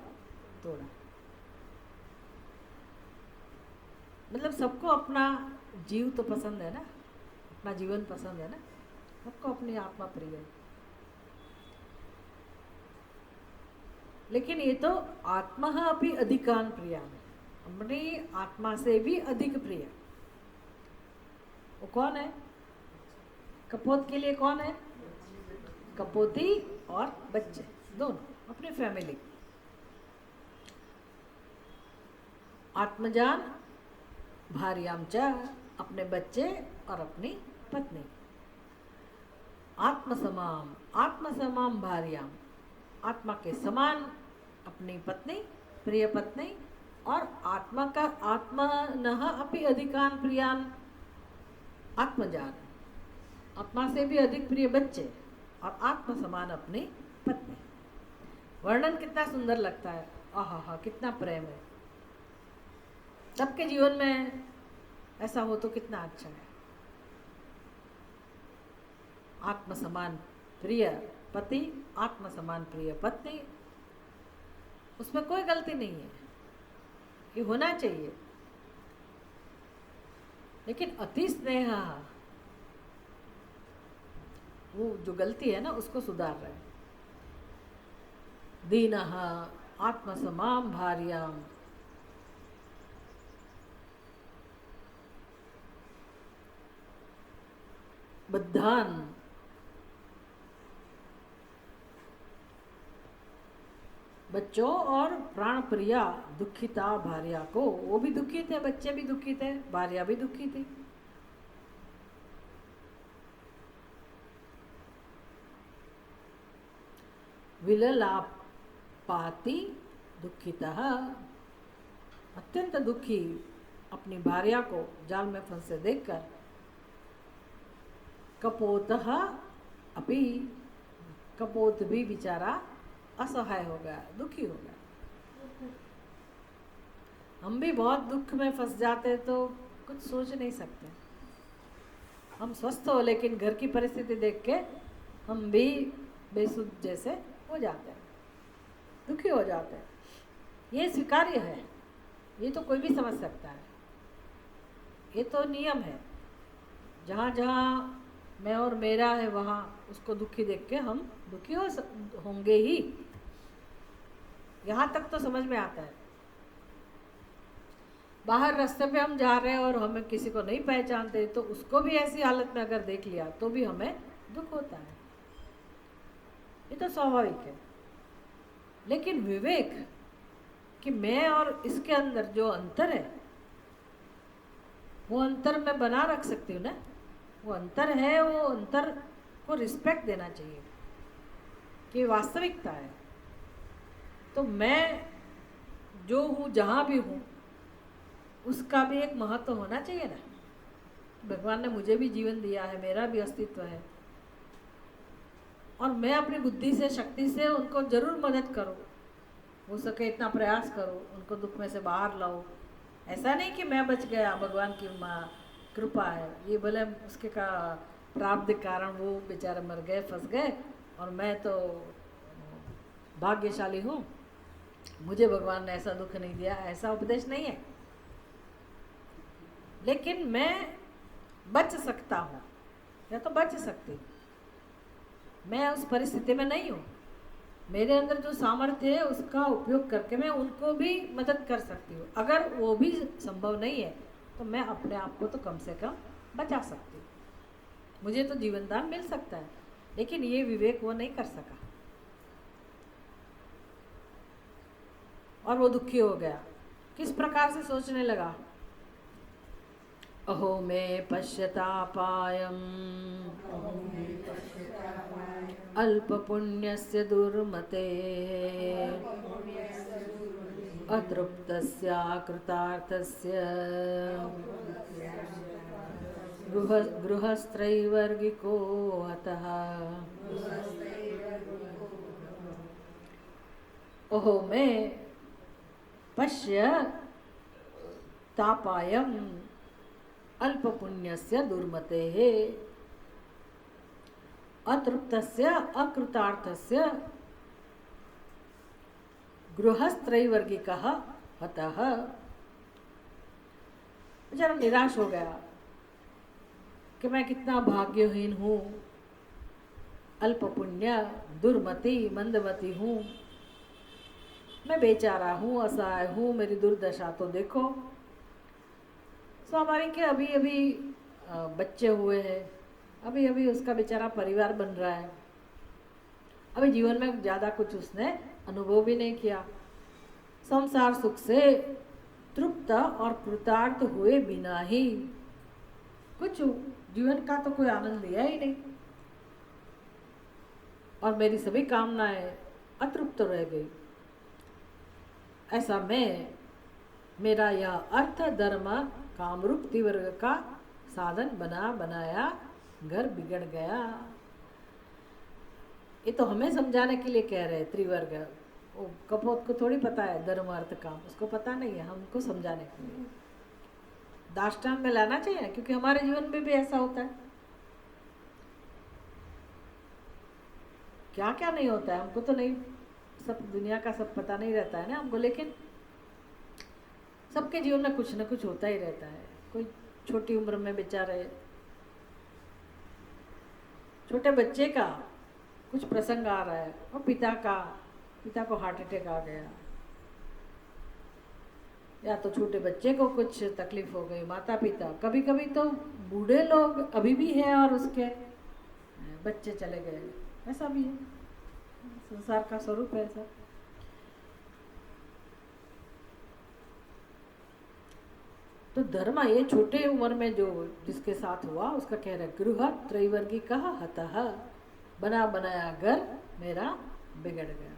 तोड़ा। मतलब सबको अपना जीव तो पसंद है ना, अपना जीवन पसंद है ना, सबको अपनी आत्मा प्रिय है। लेकिन ये तो आत्मा अपनी अधिकान प्रिया है, अपनी आत्मा से भी अधिक प्रिय। वो कौन है? कपोत के लिए कौन है? कपोती और बच्चे दोनों, अपनी फैमिली। आत्मजान भार्याम च, अपने बच्चे और अपनी पत्नी। आत्मसमाम, आत्मसमाम भार्याम, आत्मा के समान अपनी पत्नी, प्रिय पत्नी। और आत्मा का आत्मनः अपि अधिकान प्रियान आत्मजान, आत्मा से भी अधिक प्रिय बच्चे और आत्म समान अपनी पत्नी। वर्णन कितना सुंदर लगता है, आहा, कितना प्रेम है। सबके जीवन में ऐसा हो तो कितना अच्छा है। आत्म समान प्रिय पति, आत्म समान प्रिय पत्नी, उसमें कोई गलती नहीं है, ये होना चाहिए। लेकिन अति स्नेह, वो जो गलती है ना उसको सुधार रहे हैं। दीनः आत्मसमाम भार्याम, बद्धान, बच्चों और प्राण प्रिया दुखिता भार्या को, वो भी दुखी थे, बच्चे भी दुखी थे, भार्या भी दुखी थी। विललापाति दुखितः, अत्यंत दुखी अपनी भार्या को जाल में फंसे देखकर। कपोतः अपि, कपोत भी बेचारा असहाय हो गया, दुखी हो गया। हम भी बहुत दुख में फंस जाते तो कुछ सोच नहीं सकते। हम स्वस्थ हो, लेकिन घर की परिस्थिति देख के हम भी बेसुध जैसे हो जाते हैं, दुखी हो जाते हैं। ये स्वीकार्य है, ये तो कोई भी समझ सकता है, ये तो नियम है। जहाँ जहाँ मैं और मेरा है वहाँ उसको दुखी देख के हम दुखी होंगे ही। यहाँ तक तो समझ में आता है। बाहर रास्ते पे हम जा रहे हैं और हमें किसी को नहीं पहचानते, तो उसको भी ऐसी हालत में अगर देख लिया तो भी हमें दुख होता है, ये तो स्वाभाविक है। लेकिन विवेक कि मैं और इसके अंदर जो अंतर है, वो अंतर मैं बना रख सकती हूँ ना, वो अंतर है, वो अंतर को रिस्पेक्ट देना चाहिए कि वास्तविकता है। तो मैं जो हूँ, जहाँ भी हूँ, उसका भी एक महत्व होना चाहिए ना। भगवान ने मुझे भी जीवन दिया है, मेरा भी अस्तित्व है, और मैं अपनी बुद्धि से, शक्ति से उनको जरूर मदद करूँ, हो सके इतना प्रयास करो, उनको दुख में से बाहर लाओ। ऐसा नहीं कि मैं बच गया, भगवान की कृपा है, ये भले उसके का प्राप्त के कारण वो बेचारे मर गए, फंस गए, और मैं तो भाग्यशाली हूँ, मुझे भगवान ने ऐसा दुख नहीं दिया, ऐसा उपदेश नहीं है। लेकिन मैं बच सकता हूँ, या तो बच सकती, मैं उस परिस्थिति में नहीं हूँ। मेरे अंदर जो सामर्थ्य है उसका उपयोग करके मैं उनको भी मदद कर सकती हूँ। अगर वो भी संभव नहीं है तो मैं अपने आप को तो कम से कम बचा सकती हूँ। मुझे तो जीवन दान मिल सकता है, लेकिन ये विवेक वो नहीं कर सका और वो दुखी हो गया। किस प्रकार से सोचने लगा, अहो मे पश्यतापायम् अल्प पुण्यस्य दुर्मते अतृप्तस्य कृतार्थस्य गृहस्त्रैवर्गिको हतः। ओहो मे पश्य तापायम् अल्प पुण्यस्य दुर्मतेः अतृप्तस्य अकृतार्थस्य गृहस्त्रैवर्गिकः हतः। बेचारा निराश हो गया कि मैं कितना भाग्यहीन हूँ, अल्प पुण्य, दुर्मति, मंदमती हूँ, मैं बेचारा हूँ, असहाय हूँ, मेरी दुर्दशा तो देखो। स्वाभाविक है, अभी अभी बच्चे हुए हैं, अभी अभी उसका बेचारा परिवार बन रहा है, अभी जीवन में ज़्यादा कुछ उसने अनुभव भी नहीं किया। संसार सुख से तृप्त और कृतार्थ हुए बिना ही कुछ जीवन का तो कोई आनंद लिया ही नहीं, और मेरी सभी कामनाएं अतृप्त रह गई। ऐसा मेरा यह अर्थ धर्म कामरूप त्रिवर्ग का साधन बनाया घर बिगड़ गया। ये तो हमें समझाने के लिए कह रहे हैं त्रिवर्ग, वो कपोत को थोड़ी पता है धर्म अर्थ काम, उसको पता नहीं है, हमको समझाने के लिए दाष्टांग में लाना चाहिए, क्योंकि हमारे जीवन में भी ऐसा होता है। क्या क्या नहीं होता है हमको तो नहीं, सब दुनिया का सब पता नहीं रहता है ना हमको, लेकिन सबके जीवन में कुछ न कुछ होता ही रहता है। कोई छोटी उम्र में बेचारे छोटे बच्चे का कुछ प्रसंग आ रहा है, और पिता को हार्ट अटैक आ गया, या तो छोटे बच्चे को कुछ तकलीफ हो गई, माता पिता, कभी कभी तो बूढ़े लोग अभी भी हैं और उसके बच्चे चले गए, ऐसा भी है, संसार का स्वरूप है ऐसा। तो धर्म ये छोटे उम्र में जो जिसके साथ हुआ उसका कह रहा है, गृह त्रैवर्गी कहा हतः, बना बनाया घर मेरा बिगड़ गया।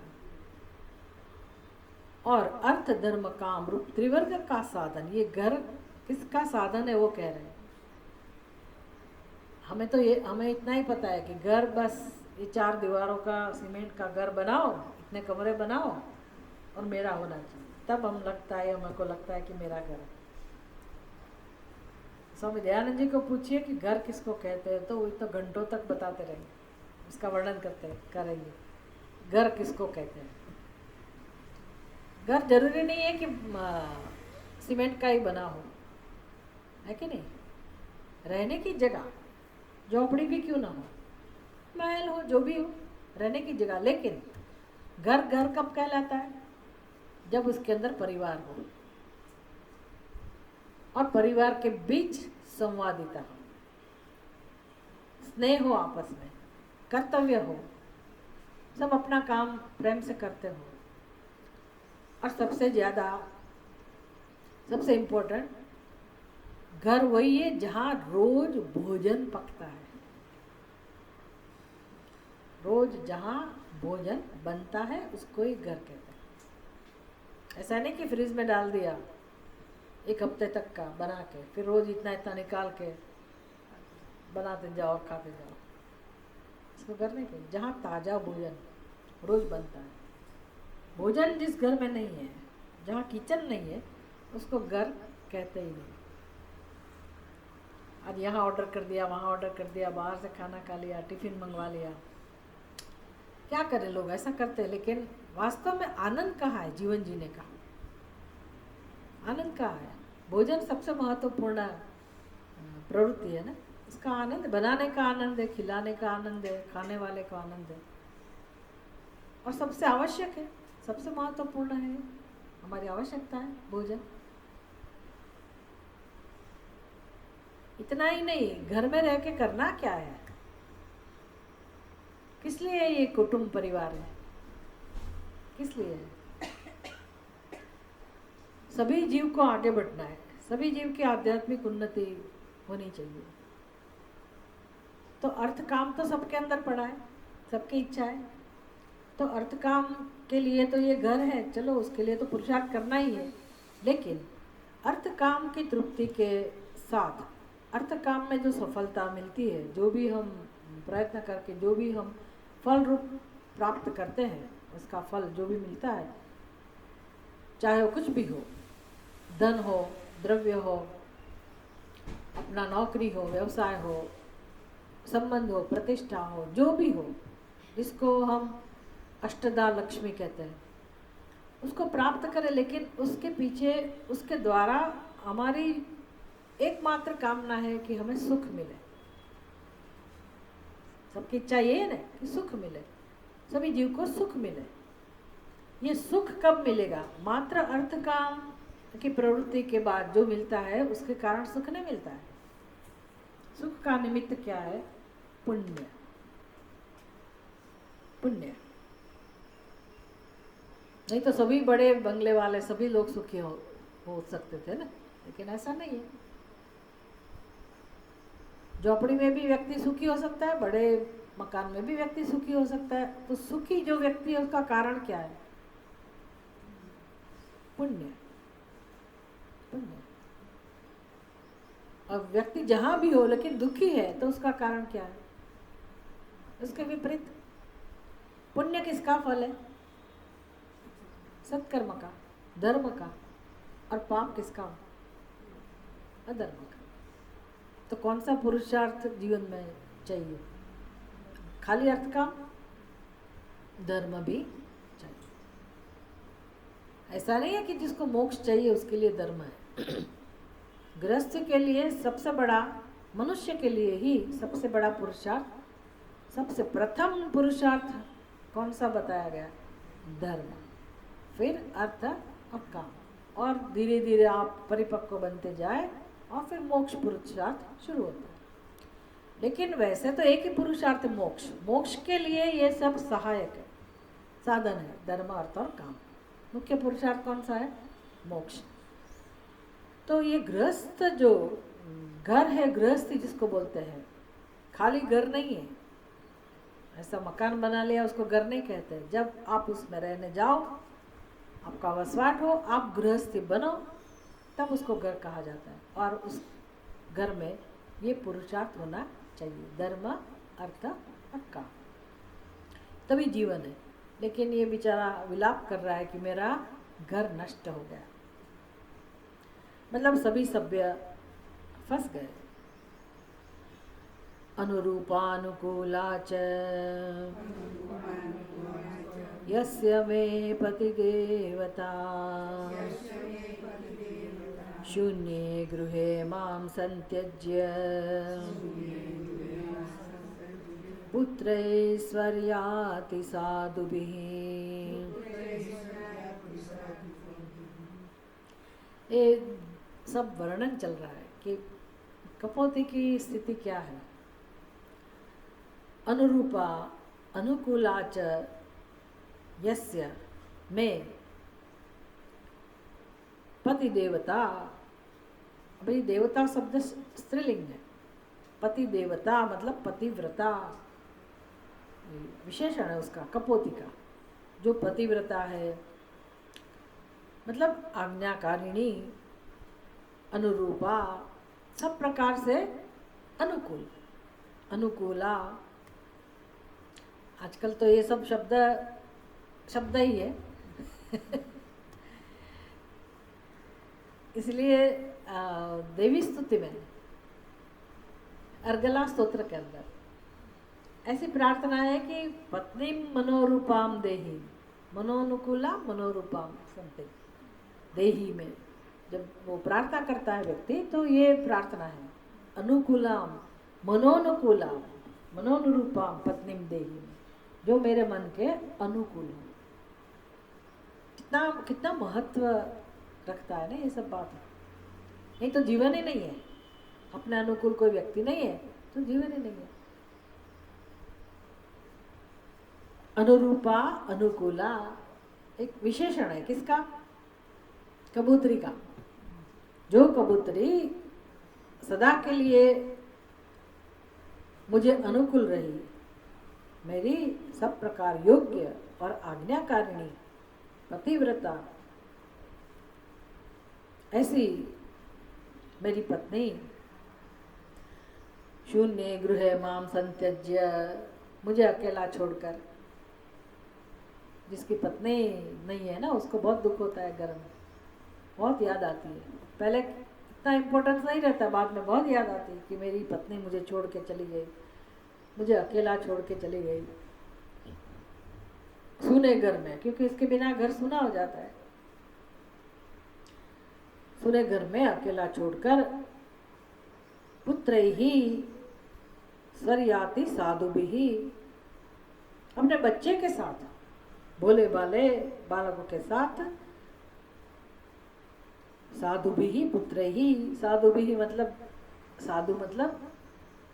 और अर्थ धर्म काम रूप त्रिवर्ग का साधन, ये घर किसका साधन है वो कह रहे हैं। हमें इतना ही पता है कि घर बस ये 4 दीवारों का सीमेंट का घर बनाओ, इतने कमरे बनाओ और मेरा होना चाहिए, तब हमको लगता है कि मेरा घर है। स्वामी दयानंद जी को पूछिए कि घर किसको कहते हैं, तो वो तो घंटों तक बताते रहेंगे, उसका वर्णन करेंगे घर किसको कहते हैं। घर जरूरी नहीं है कि सीमेंट का ही बना हो, है कि नहीं। रहने की जगह, झोपड़ी भी क्यों ना हो, महल हो, जो भी हो, रहने की जगह। लेकिन घर घर कब कहलाता है? जब उसके अंदर परिवार हो और परिवार के बीच संवादिता हो, स्नेह हो, आपस में कर्तव्य हो, सब अपना काम प्रेम से करते हो, और सबसे ज़्यादा सबसे इम्पोर्टेंट, घर वही है जहाँ रोज भोजन पकता है। रोज जहाँ भोजन बनता है उसको ही घर कहते हैं। ऐसा नहीं कि फ्रिज में डाल दिया 1 हफ्ते तक का बना के, फिर रोज इतना इतना निकाल के बनाते जाओ और खाते जाओ, इसको घर नहीं कहते। जहाँ ताज़ा भोजन रोज बनता है, भोजन जिस घर में नहीं है, जहाँ किचन नहीं है, उसको घर कहते ही नहीं। आज यहाँ ऑर्डर कर दिया, वहाँ ऑर्डर कर दिया, बाहर से खाना खा लिया, टिफिन मंगवा लिया, क्या करें, लोग ऐसा करते हैं। लेकिन वास्तव में आनंद कहाँ है? जीवन जीने का आनंद कहाँ है? भोजन सबसे महत्वपूर्ण प्रवृत्ति है ना। इसका आनंद, बनाने का आनंद है, खिलाने का आनंद है, खाने वाले का आनंद है, और सबसे आवश्यक है, सबसे महत्वपूर्ण है, हमारी आवश्यकता है भोजन। इतना ही नहीं, घर में रह के करना क्या है? किस लिए ये कुटुंब परिवार है? किस लिए है? सभी जीव को आगे बढ़ना है, सभी जीव की आध्यात्मिक उन्नति होनी चाहिए। तो अर्थ काम तो सबके अंदर पड़ा है, सबकी इच्छा है। तो अर्थ काम के लिए तो ये घर है, चलो उसके लिए तो पुरुषार्थ करना ही है। लेकिन अर्थ काम की तृप्ति के साथ, अर्थ काम में जो सफलता मिलती है, जो भी हम प्रयत्न करके जो भी हम फल रूप प्राप्त करते हैं, उसका फल जो भी मिलता है, चाहे वो कुछ भी हो, धन हो, द्रव्य हो, अपना नौकरी हो, व्यवसाय हो, संबंध हो, प्रतिष्ठा हो, जो भी हो, जिसको हम अष्टदा लक्ष्मी कहते हैं, उसको प्राप्त करें। लेकिन उसके पीछे, उसके द्वारा हमारी एकमात्र कामना है कि हमें सुख मिले। सबकी इच्छा ये है ना कि सुख मिले, सभी जीव को सुख मिले। ये सुख कब मिलेगा? मात्र अर्थ काम की प्रवृत्ति के बाद जो मिलता है उसके कारण सुख नहीं मिलता है। सुख का निमित्त क्या है? पुण्य। पुण्य नहीं तो सभी बड़े बंगले वाले सभी लोग सुखी हो सकते थे ना, लेकिन ऐसा नहीं है। झोपड़ी में भी व्यक्ति सुखी हो सकता है, बड़े मकान में भी व्यक्ति सुखी हो सकता है। तो सुखी जो व्यक्ति है उसका कारण क्या है? पुण्य। पुण्य। अब व्यक्ति जहां भी हो लेकिन दुखी है तो उसका कारण क्या है? उसके विपरीत। पुण्य किसका फल है? सत्कर्म का, धर्म का। और पाप किसका? अधर्म का। तो कौन सा पुरुषार्थ जीवन में चाहिए? खाली अर्थ का? धर्म भी चाहिए। ऐसा नहीं है कि जिसको मोक्ष चाहिए उसके लिए धर्म है। गृहस्थ के लिए सबसे बड़ा, मनुष्य के लिए ही सबसे बड़ा पुरुषार्थ, सबसे प्रथम पुरुषार्थ कौन सा बताया गया? धर्म, फिर अर्थ और काम, और धीरे धीरे आप परिपक्व बनते जाए और फिर मोक्ष पुरुषार्थ शुरू होता है। लेकिन वैसे तो एक ही पुरुषार्थ मोक्ष। मोक्ष के लिए ये सब सहायक है, साधन है, धर्म, अर्थ और काम। मुख्य पुरुषार्थ कौन सा है? मोक्ष। तो ये गृहस्थ जो घर है, गृहस्थी जिसको बोलते हैं, खाली घर नहीं है। ऐसा मकान बना लिया उसको घर नहीं कहते। जब आप उसमें रहने जाओ, आपका वसवाट हो, आप गृहस्थी बनो, तब उसको घर कहा जाता है। और उस घर में ये पुरुषार्थ होना चाहिए, धर्म, अर्थ और काम, तभी जीवन है। लेकिन ये बेचारा विलाप कर रहा है कि मेरा घर नष्ट हो गया। मतलब सभी सभ्य फंस गए। अनुरूपानुकूला च यस्य मे पतिदेवता शून्ये गृहे मां संत्यज्य पुत्रैश्वर्याति साधुभिः। ये सब वर्णन चल रहा है कि कपोती की स्थिति क्या है। अनुरूपा अनुकूला च यस्य में पति देवता, भाई देवता शब्द स्त्रीलिंग है, पति देवता मतलब पतिव्रता विशेषण है उसका, कपोती का। जो पतिव्रता है मतलब आज्ञाकारिणी, अनुरूपा, सब प्रकार से अनुकूल, अनुकूला। आजकल तो ये सब शब्द ही है इसलिए देवी स्तुति में अर्गला स्तोत्र के अंदर ऐसी प्रार्थना है कि पत्नी मनोरूपाम देही, मनोनुकूला मनोरूपाम समथिंग देही में जब वो प्रार्थना करता है व्यक्ति तो ये प्रार्थना है, अनुकूलाम मनोनुकूलाम मनोनुरूपाम पत्नीम देही, जो मेरे मन के अनुकूल हो। कितना महत्व रखता है ना ये सब बात। नहीं तो जीवन ही नहीं है, अपने अनुकूल कोई व्यक्ति नहीं है तो जीवन ही नहीं है। अनुरूपा अनुकूला एक विशेषण है किसका? कबूतरी का। जो कबूतरी सदा के लिए मुझे अनुकूल रही, मेरी सब प्रकार योग्य और आज्ञाकारिणी पतिव्रता, ऐसी मेरी पत्नी शून्य गृहे माम संत्यज्य, मुझे अकेला छोड़कर, जिसकी पत्नी नहीं है ना उसको बहुत दुख होता है, घर में बहुत याद आती है। पहले इतना इम्पोर्टेंस नहीं रहता, बाद में बहुत याद आती है कि मेरी पत्नी मुझे छोड़ के चली गई, मुझे अकेला छोड़ के चली गई सूने घर में, क्योंकि इसके बिना घर सूना हो जाता है। सूने घर में अकेला छोड़कर पुत्र ही स्वर्याति साधु भी, अपने बच्चे के साथ, भोले भाले बालकों के साथ, साधु भी पुत्र ही, साधु भी मतलब साधु मतलब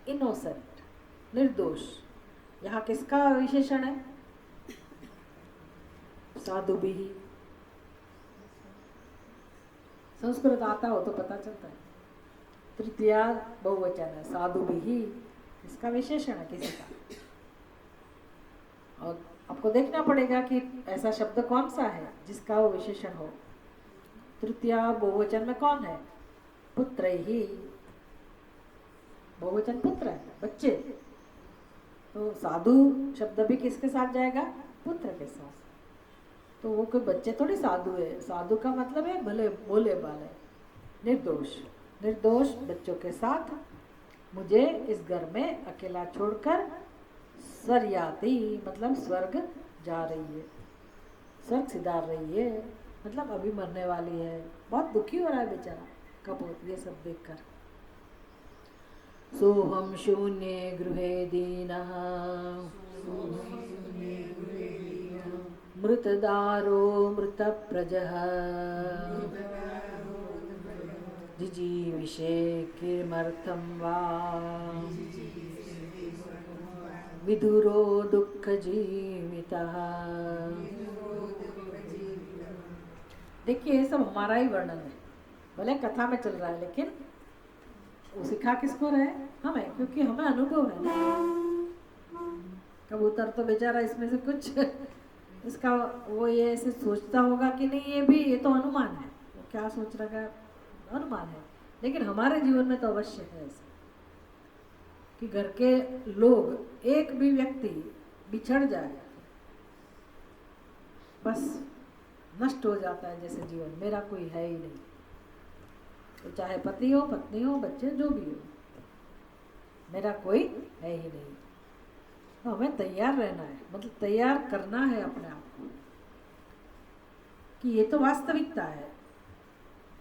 इनोसेंट, निर्दोष। यहाँ किसका विशेषण है? साधु भी। संस्कृत आता हो तो पता चलता है। तृतीया बहुवचन है, साधु भी इसका विशेषण है किसी का। और आपको देखना पड़ेगा कि ऐसा शब्द कौन सा है जिसका वो विशेषण हो। तृतीया बहुवचन में कौन है? पुत्र ही, बहुवचन पुत्र है, बच्चे। तो साधु शब्द भी किसके साथ जाएगा? पुत्र के साथ। तो वो कोई बच्चे थोड़ी साधु है, साधु का मतलब है भले भोले भाले निर्दोष, निर्दोष बच्चों के साथ मुझे इस घर में अकेला छोड़कर स्वर्याति मतलब स्वर्ग जा रही है, स्वर्ग सिधार रही है, मतलब अभी मरने वाली है। बहुत दुखी हो रहा है बेचारा कपूर ये सब देखकर। सोहम शून्ये गृहे दीनः मृतदारो मृतप्रजः जिजीविषे किमर्थं वा विदुरो दुःखजीवितः। देखिए ये सब हमारा ही वर्णन है, भले कथा में चल रहा है लेकिन वो सिखा किसको रहे? हमें, क्योंकि हमें अनुभव है ना। कबूतर तो बेचारा इसमें से कुछ इसका वो ये ऐसे सोचता होगा कि नहीं, ये भी ये तो अनुमान है, वो क्या सोच रहा है अनुमान है। लेकिन हमारे जीवन में तो अवश्य है ऐसा कि घर के लोग, एक भी व्यक्ति बिछड़ जाए बस नष्ट हो जाता है जैसे जीवन, मेरा कोई है ही नहीं। तो चाहे पति हो, पत्नी हो, बच्चे, जो भी हो, मेरा कोई है ही नहीं। तो हमें तैयार रहना है, मतलब तैयार करना है अपने आप को कि ये तो वास्तविकता है,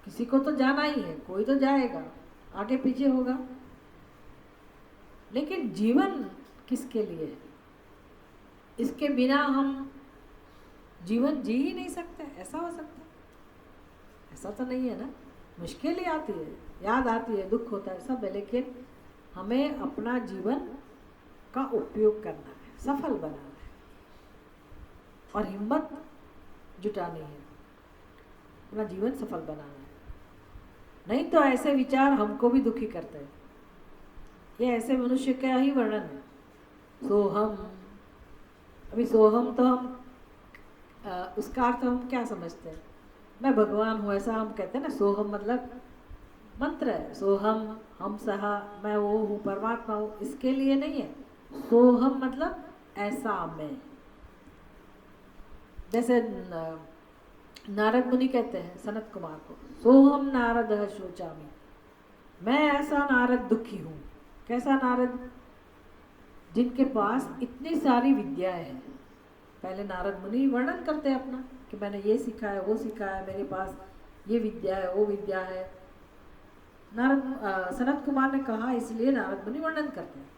किसी को तो जाना ही है, कोई तो जाएगा, आगे पीछे होगा, लेकिन जीवन किसके लिए है? इसके बिना हम जीवन जी ही नहीं सकते। ऐसा हो सकता है? ऐसा तो नहीं है ना। मुश्किल ही आती है, याद आती है, दुख होता है, सब है, लेकिन हमें अपना जीवन का उपयोग करना है, सफल बनाना है और हिम्मत जुटानी है, अपना जीवन सफल बनाना है। नहीं तो ऐसे विचार हमको भी दुखी करते हैं। ये ऐसे मनुष्य का ही वर्णन है, सोहम। अभी सोहम तो हम उसका अर्थ हम क्या समझते हैं? मैं भगवान हूँ, ऐसा हम कहते हैं ना। सोहम मतलब मंत्र है, सोहम, हम सहा, मैं वो हूँ, परमात्मा हूँ, इसके लिए नहीं है। सोहम मतलब ऐसा मैं। जैसे नारद मुनि कहते हैं सनत कुमार को, सोहम नारद शोचामी, मैं ऐसा नारद दुखी हूँ। कैसा नारद? जिनके पास इतनी सारी विद्याएं हैं। पहले नारद मुनि वर्णन करते हैं अपना कि मैंने ये सीखा है, वो सीखा है, मेरे पास ये विद्या है, वो विद्या है। सनत कुमार ने कहा, इसलिए नारद मुनि वर्णन करते हैं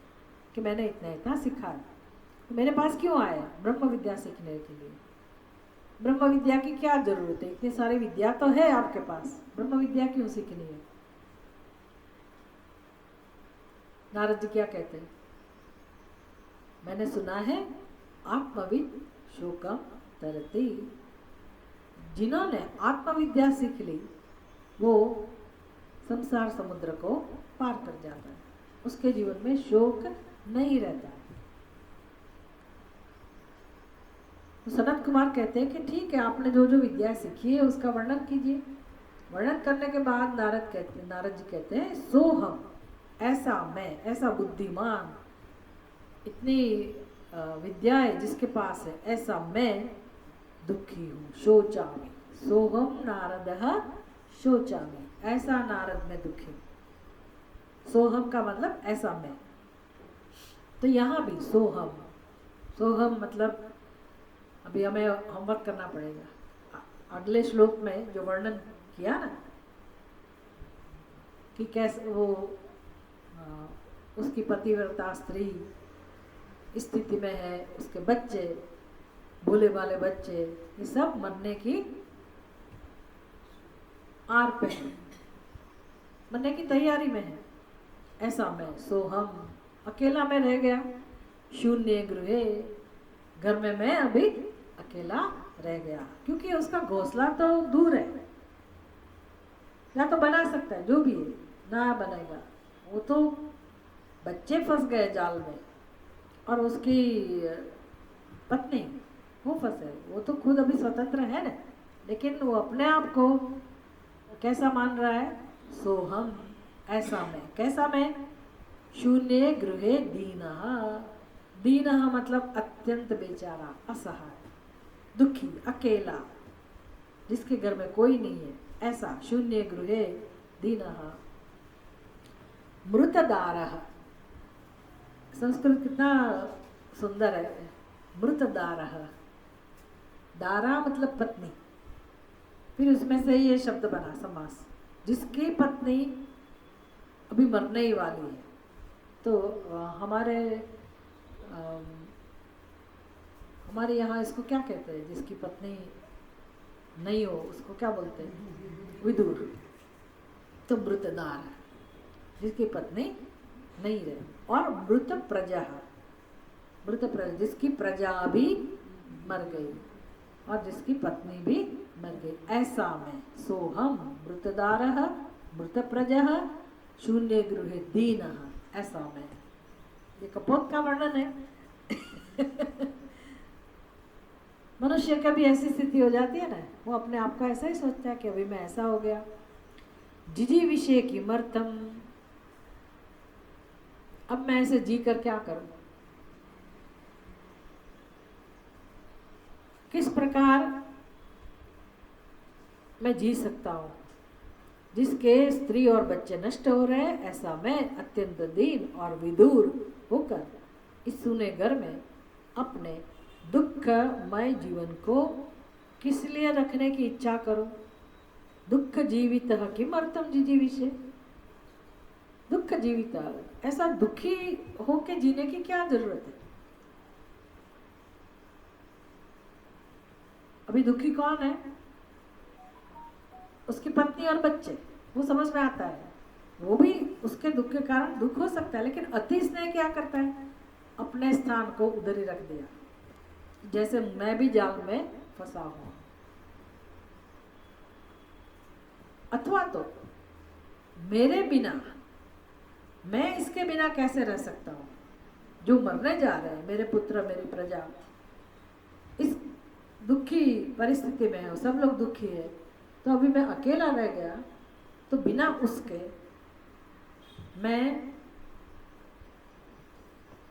कि मैंने इतना इतना सीखा है। तो मेरे पास क्यों आए? ब्रह्म विद्या सीखने के लिए। ब्रह्म विद्या की क्या जरूरत है? इतनी सारी विद्या तो है आपके पास, ब्रह्म विद्या क्यों सीखनी है? नारद जी क्या कहते हैं? मैंने सुना है आत्मविद शोकम तरती। जिन्होंने आत्मविद्या सीख ली वो संसार समुद्र को पार कर जाता है, उसके जीवन में शोक नहीं रहता है। तो सनत कुमार कहते हैं कि ठीक है, आपने जो जो विद्या सीखी है उसका वर्णन कीजिए। वर्णन करने के बाद नारद जी कहते हैं, सोहम, ऐसा मैं, ऐसा बुद्धिमान, इतनी विद्याएं जिसके पास है, ऐसा मैं दुखी हूँ, शोचामी। सोहम नारदः शोचामी, ऐसा नारद में दुखी। सोहम का मतलब ऐसा मैं। तो यहाँ भी सोहम, सोहम मतलब अभी हमें होमवर्क करना पड़ेगा। अगले श्लोक में जो वर्णन किया ना कि कैसे वो उसकी पतिव्रता स्त्री स्थिति में है, उसके बच्चे, भोले वाले बच्चे, ये सब मरने की आर पे है, मरने की तैयारी में है। ऐसा मैं सोहम, अकेला मैं रह गया। शून्य गृहे, घर में मैं अभी अकेला रह गया, क्योंकि उसका घोंसला तो दूर है। या तो बना सकता है, जो भी है, ना बनेगा। वो तो बच्चे फंस गए जाल में और उसकी पत्नी वो फंसे। वो तो खुद अभी स्वतंत्र है ना, लेकिन वो अपने आप को कैसा मान रहा है? सोहम, ऐसा मैं। कैसा मैं? शून्य गृहे दीनः। दीनः मतलब अत्यंत बेचारा, असहाय, दुखी, अकेला, जिसके घर में कोई नहीं है, ऐसा। शून्य गृहे दीनः। मृतदारः, संस्कृत कितना सुंदर है। मृतदारः, दारा मतलब पत्नी, फिर उसमें से ये शब्द बना समास, जिसकी पत्नी अभी मरने ही वाली है। तो हमारे यहाँ इसको क्या कहते हैं? जिसकी पत्नी नहीं हो उसको क्या बोलते हैं? विदुर। तो मृतदार, जिसकी पत्नी नहीं रहे। और मृत प्रजा, मृत प्रजा, जिसकी प्रजा भी मर गई और जिसकी पत्नी भी मर गई, ऐसा मैं। सोहम मृतदारः मृत प्रजा शून्य गृहे दीनः, ऐसा मैं। ये कपोत का वर्णन है। मनुष्य का भी ऐसी स्थिति हो जाती है ना, वो अपने आप को ऐसा ही सोचता है कि अभी मैं ऐसा हो गया। जिजी विषय की मर्तम, अब मैं ऐसे जी कर क्या करूं? किस प्रकार मैं जी सकता हूं? जिसके स्त्री और बच्चे नष्ट हो रहे हैं, ऐसा मैं अत्यंत दीन और विदूर होकर इस सूने घर में अपने दुखमय जीवन को किस लिए रखने की इच्छा करूं? दुख जीवित किमर्थम जिजीविषे, दुख जीवित, ऐसा दुखी होके जीने की क्या जरूरत है? अभी दुखी कौन है? उसकी पत्नी और बच्चे, वो समझ में आता है, वो भी उसके दुख के कारण दुख हो सकता है, लेकिन अति स्नेह क्या करता है? अपने स्थान को उधर ही रख दिया, जैसे मैं भी जाल में फंसा हूं। अथवा तो मेरे बिना, मैं इसके बिना कैसे रह सकता हूं? जो मरने जा रहे हैं, मेरे पुत्र मेरी प्रजा, इस दुखी परिस्थिति में है, सब लोग दुखी है, तो अभी मैं अकेला रह गया, तो बिना उसके मैं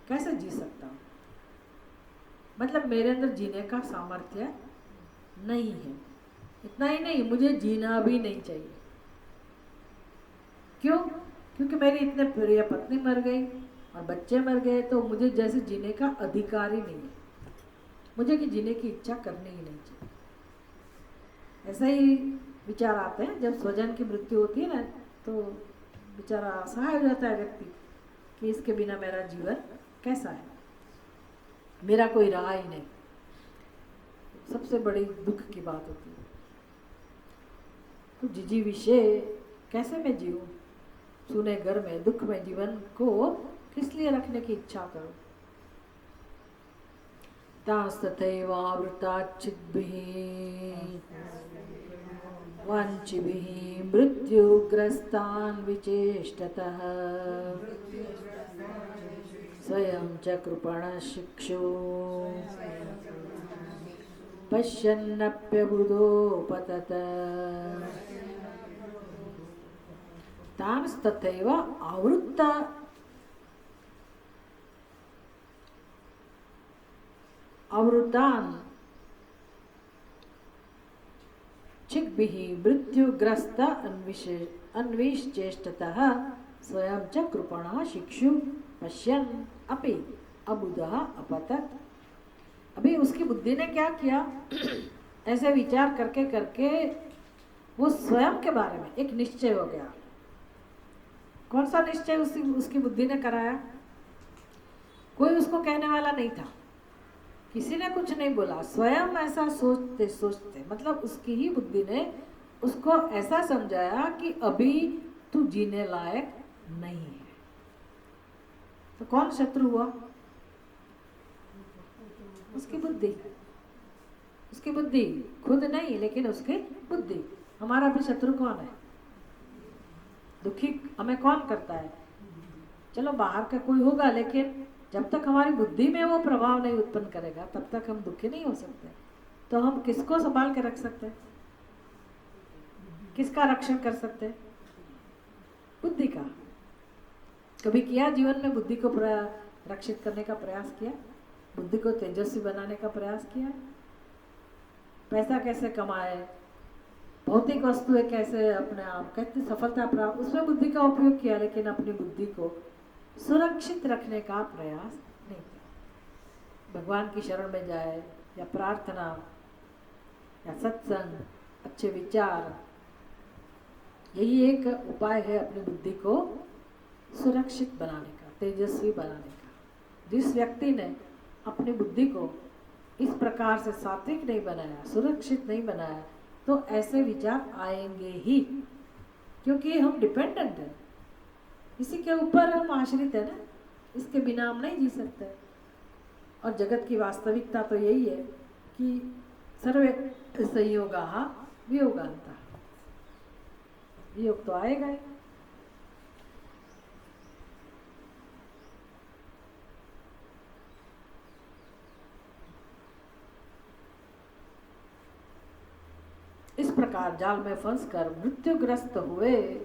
कैसे जी सकता हूं? मतलब मेरे अंदर जीने का सामर्थ्य नहीं है। इतना ही नहीं, मुझे जीना भी नहीं चाहिए। क्यों? क्योंकि मेरी इतने प्रिय पत्नी मर गई और बच्चे मर गए, तो मुझे जैसे जीने का अधिकार ही नहीं है, मुझे कि जीने की इच्छा करनी ही नहीं चाहिए। ऐसा ही विचार आते हैं जब स्वजन की मृत्यु होती है ना, तो बेचारा असहाय हो जाता है व्यक्ति कि इसके बिना मेरा जीवन कैसा है, मेरा कोई रहा ही नहीं। सबसे बड़ी दुख की बात होती है। तो जिजीविषे, कैसे मैं जीऊं? सुने घर में दुख में जीवन को किस लिए रखने की इच्छा करूं? तास्तथैवावृताच्चिद्भिः वाञ्छिभिः मृत्युग्रस्तान् विचेष्टतः स्वयं च कृपणशिक्षो पश्यन्नप्यबुधोपतत तांस्तथैव आवृतान् चिग्भिः मृत्युग्रस्त अन्विश्चेष्टतः स्वयं च कृपणः शिक्षु पश्यन् अपि अबुधः अपतत। अभी उसकी बुद्धि ने क्या किया? ऐसे विचार करके करके वो स्वयं के बारे में एक निश्चय हो गया। कौन सा निश्चय उसकी बुद्धि ने कराया? कोई उसको कहने वाला नहीं था, किसी ने कुछ नहीं बोला, स्वयं ऐसा सोचते सोचते, मतलब उसकी ही बुद्धि ने उसको ऐसा समझाया कि अभी तू जीने लायक नहीं है। तो कौन शत्रु हुआ? उसकी बुद्धि। उसकी बुद्धि, खुद नहीं लेकिन उसकी बुद्धि। हमारा भी शत्रु कौन है? दुखी हमें कौन करता है? चलो बाहर का कोई होगा, लेकिन जब तक हमारी बुद्धि में वो प्रभाव नहीं उत्पन्न करेगा तब तक हम दुखी नहीं हो सकते। तो हम किसको संभाल के रख सकते हैं? किसका रक्षण कर सकते हैं? बुद्धि का। कभी किया जीवन में बुद्धि को रक्षित करने का प्रयास किया? बुद्धि को तेजस्वी बनाने का प्रयास किया? पैसा कैसे कमाए, भौतिक वस्तुएं कैसे अपने आप कैसे सफलता प्राप्त, उसमें बुद्धि का उपयोग किया, लेकिन अपनी बुद्धि को सुरक्षित रखने का प्रयास नहीं किया। भगवान की शरण में जाए, या प्रार्थना, या सत्संग, अच्छे विचार, यही एक उपाय है अपनी बुद्धि को सुरक्षित बनाने का, तेजस्वी बनाने का। जिस व्यक्ति ने अपनी बुद्धि को इस प्रकार से सात्विक नहीं बनाया, सुरक्षित नहीं बनाया, तो ऐसे विचार आएंगे ही, क्योंकि हम डिपेंडेंट हैं, इसी के ऊपर हम आश्रित है ना, इसके बिना हम नहीं जी सकते। और जगत की वास्तविकता तो यही है कि सर्वे संयोगाः वियोगान्तः, वियोग तो आएगा ही। इस प्रकार जाल में फंसकर मृत्युग्रस्त हुए,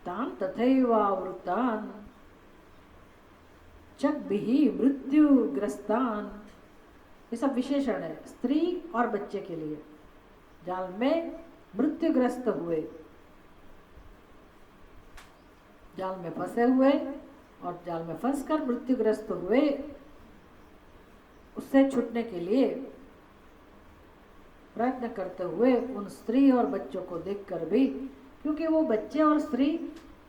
तान तथैवावृतान् चग्भिः मृत्युग्रस्तान्, ये सब विशेषण है स्त्री और बच्चे के लिए। जाल में मृत्युग्रस्त हुए, जाल में फंसे हुए और जाल में फंसकर मृत्युग्रस्त हुए, उससे छूटने के लिए प्रयत्न करते हुए उन स्त्री और बच्चों को देखकर भी, क्योंकि वो बच्चे और स्त्री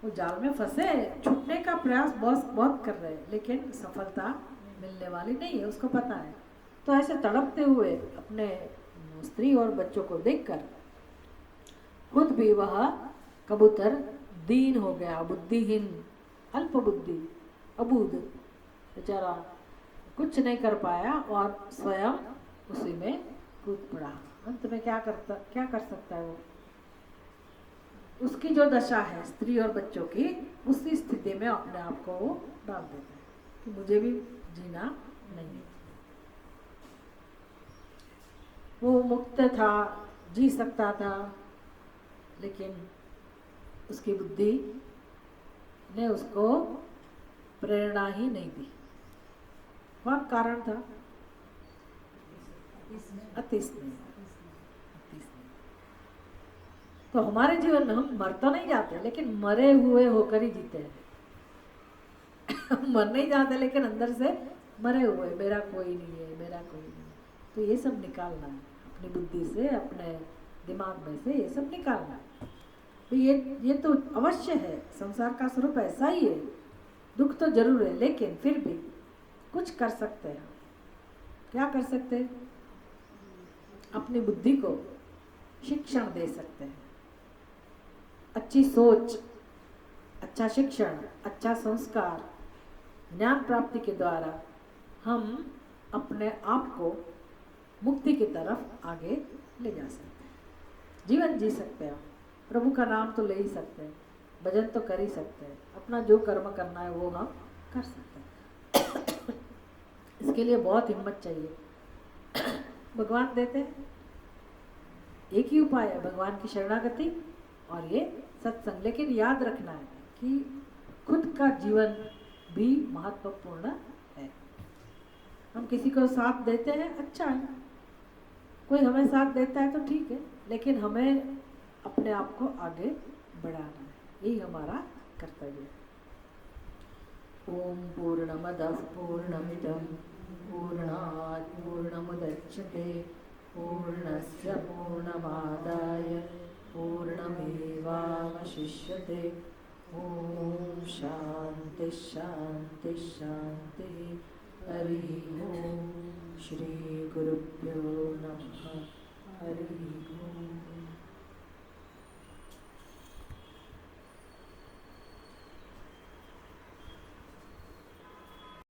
वो जाल में फंसे, छूटने का प्रयास बहुत बहुत कर रहे हैं, लेकिन सफलता मिलने वाली नहीं है, उसको पता है। तो ऐसे तड़पते हुए अपने स्त्री और बच्चों को देखकर खुद भी वह कबूतर दीन हो गया, बुद्धिहीन, अल्प बुद्धि, अबूध बेचारा कुछ नहीं कर पाया और स्वयं उसी में कूद पड़ा। अंत में क्या कर सकता है वो? उसकी जो दशा है स्त्री और बच्चों की, उसी स्थिति में अपने आप को वो डाल देता है कि मुझे भी जीना नहीं। वो मुक्त था, जी सकता था, लेकिन उसकी बुद्धि ने उसको प्रेरणा ही नहीं दी। कौन कारण था? अति स्नेह। तो हमारे जीवन में हम मर तो नहीं जाते, लेकिन मरे हुए होकर ही जीते हैं। मर नहीं जाते, लेकिन अंदर से मरे हुए, मेरा कोई नहीं है, मेरा कोई नहीं है। तो ये सब निकालना है अपनी बुद्धि से, अपने दिमाग में से, ये सब निकालना है। तो ये तो अवश्य है, संसार का स्वरूप ऐसा ही है। दुख तो जरूर है, लेकिन फिर भी कुछ कर सकते हैं। क्या कर सकते हैं? अपनी बुद्धि को शिक्षण दे सकते हैं। अच्छी सोच, अच्छा शिक्षण, अच्छा संस्कार, ज्ञान प्राप्ति के द्वारा हम अपने आप को मुक्ति की तरफ आगे ले जा सकते हैं, जीवन जी सकते हैं। प्रभु का नाम तो ले ही सकते हैं, भजन तो कर ही सकते हैं, अपना जो कर्म करना है वो हम कर सकते हैं। इसके लिए बहुत हिम्मत चाहिए। भगवान देते हैं, एक ही उपाय है, भगवान की शरणागति और ये सत्संग। लेकिन याद रखना है कि खुद का जीवन भी महत्वपूर्ण है। हम किसी को साथ देते हैं, अच्छा है, कोई हमें साथ देता है तो ठीक है, लेकिन हमें अपने आप को आगे बढ़ाना है, यही हमारा कर्तव्य है। ओम पूर्णमदः पूर्णमिदं पूर्णात् पूर्णमुदच्यते पूर्णस्य पूर्णमादाय पूर्णमेवावशिष्यते। ओम शांति शांति शांति। हरि ओम। श्री गुरुभ्यो नमः। हरि ओम।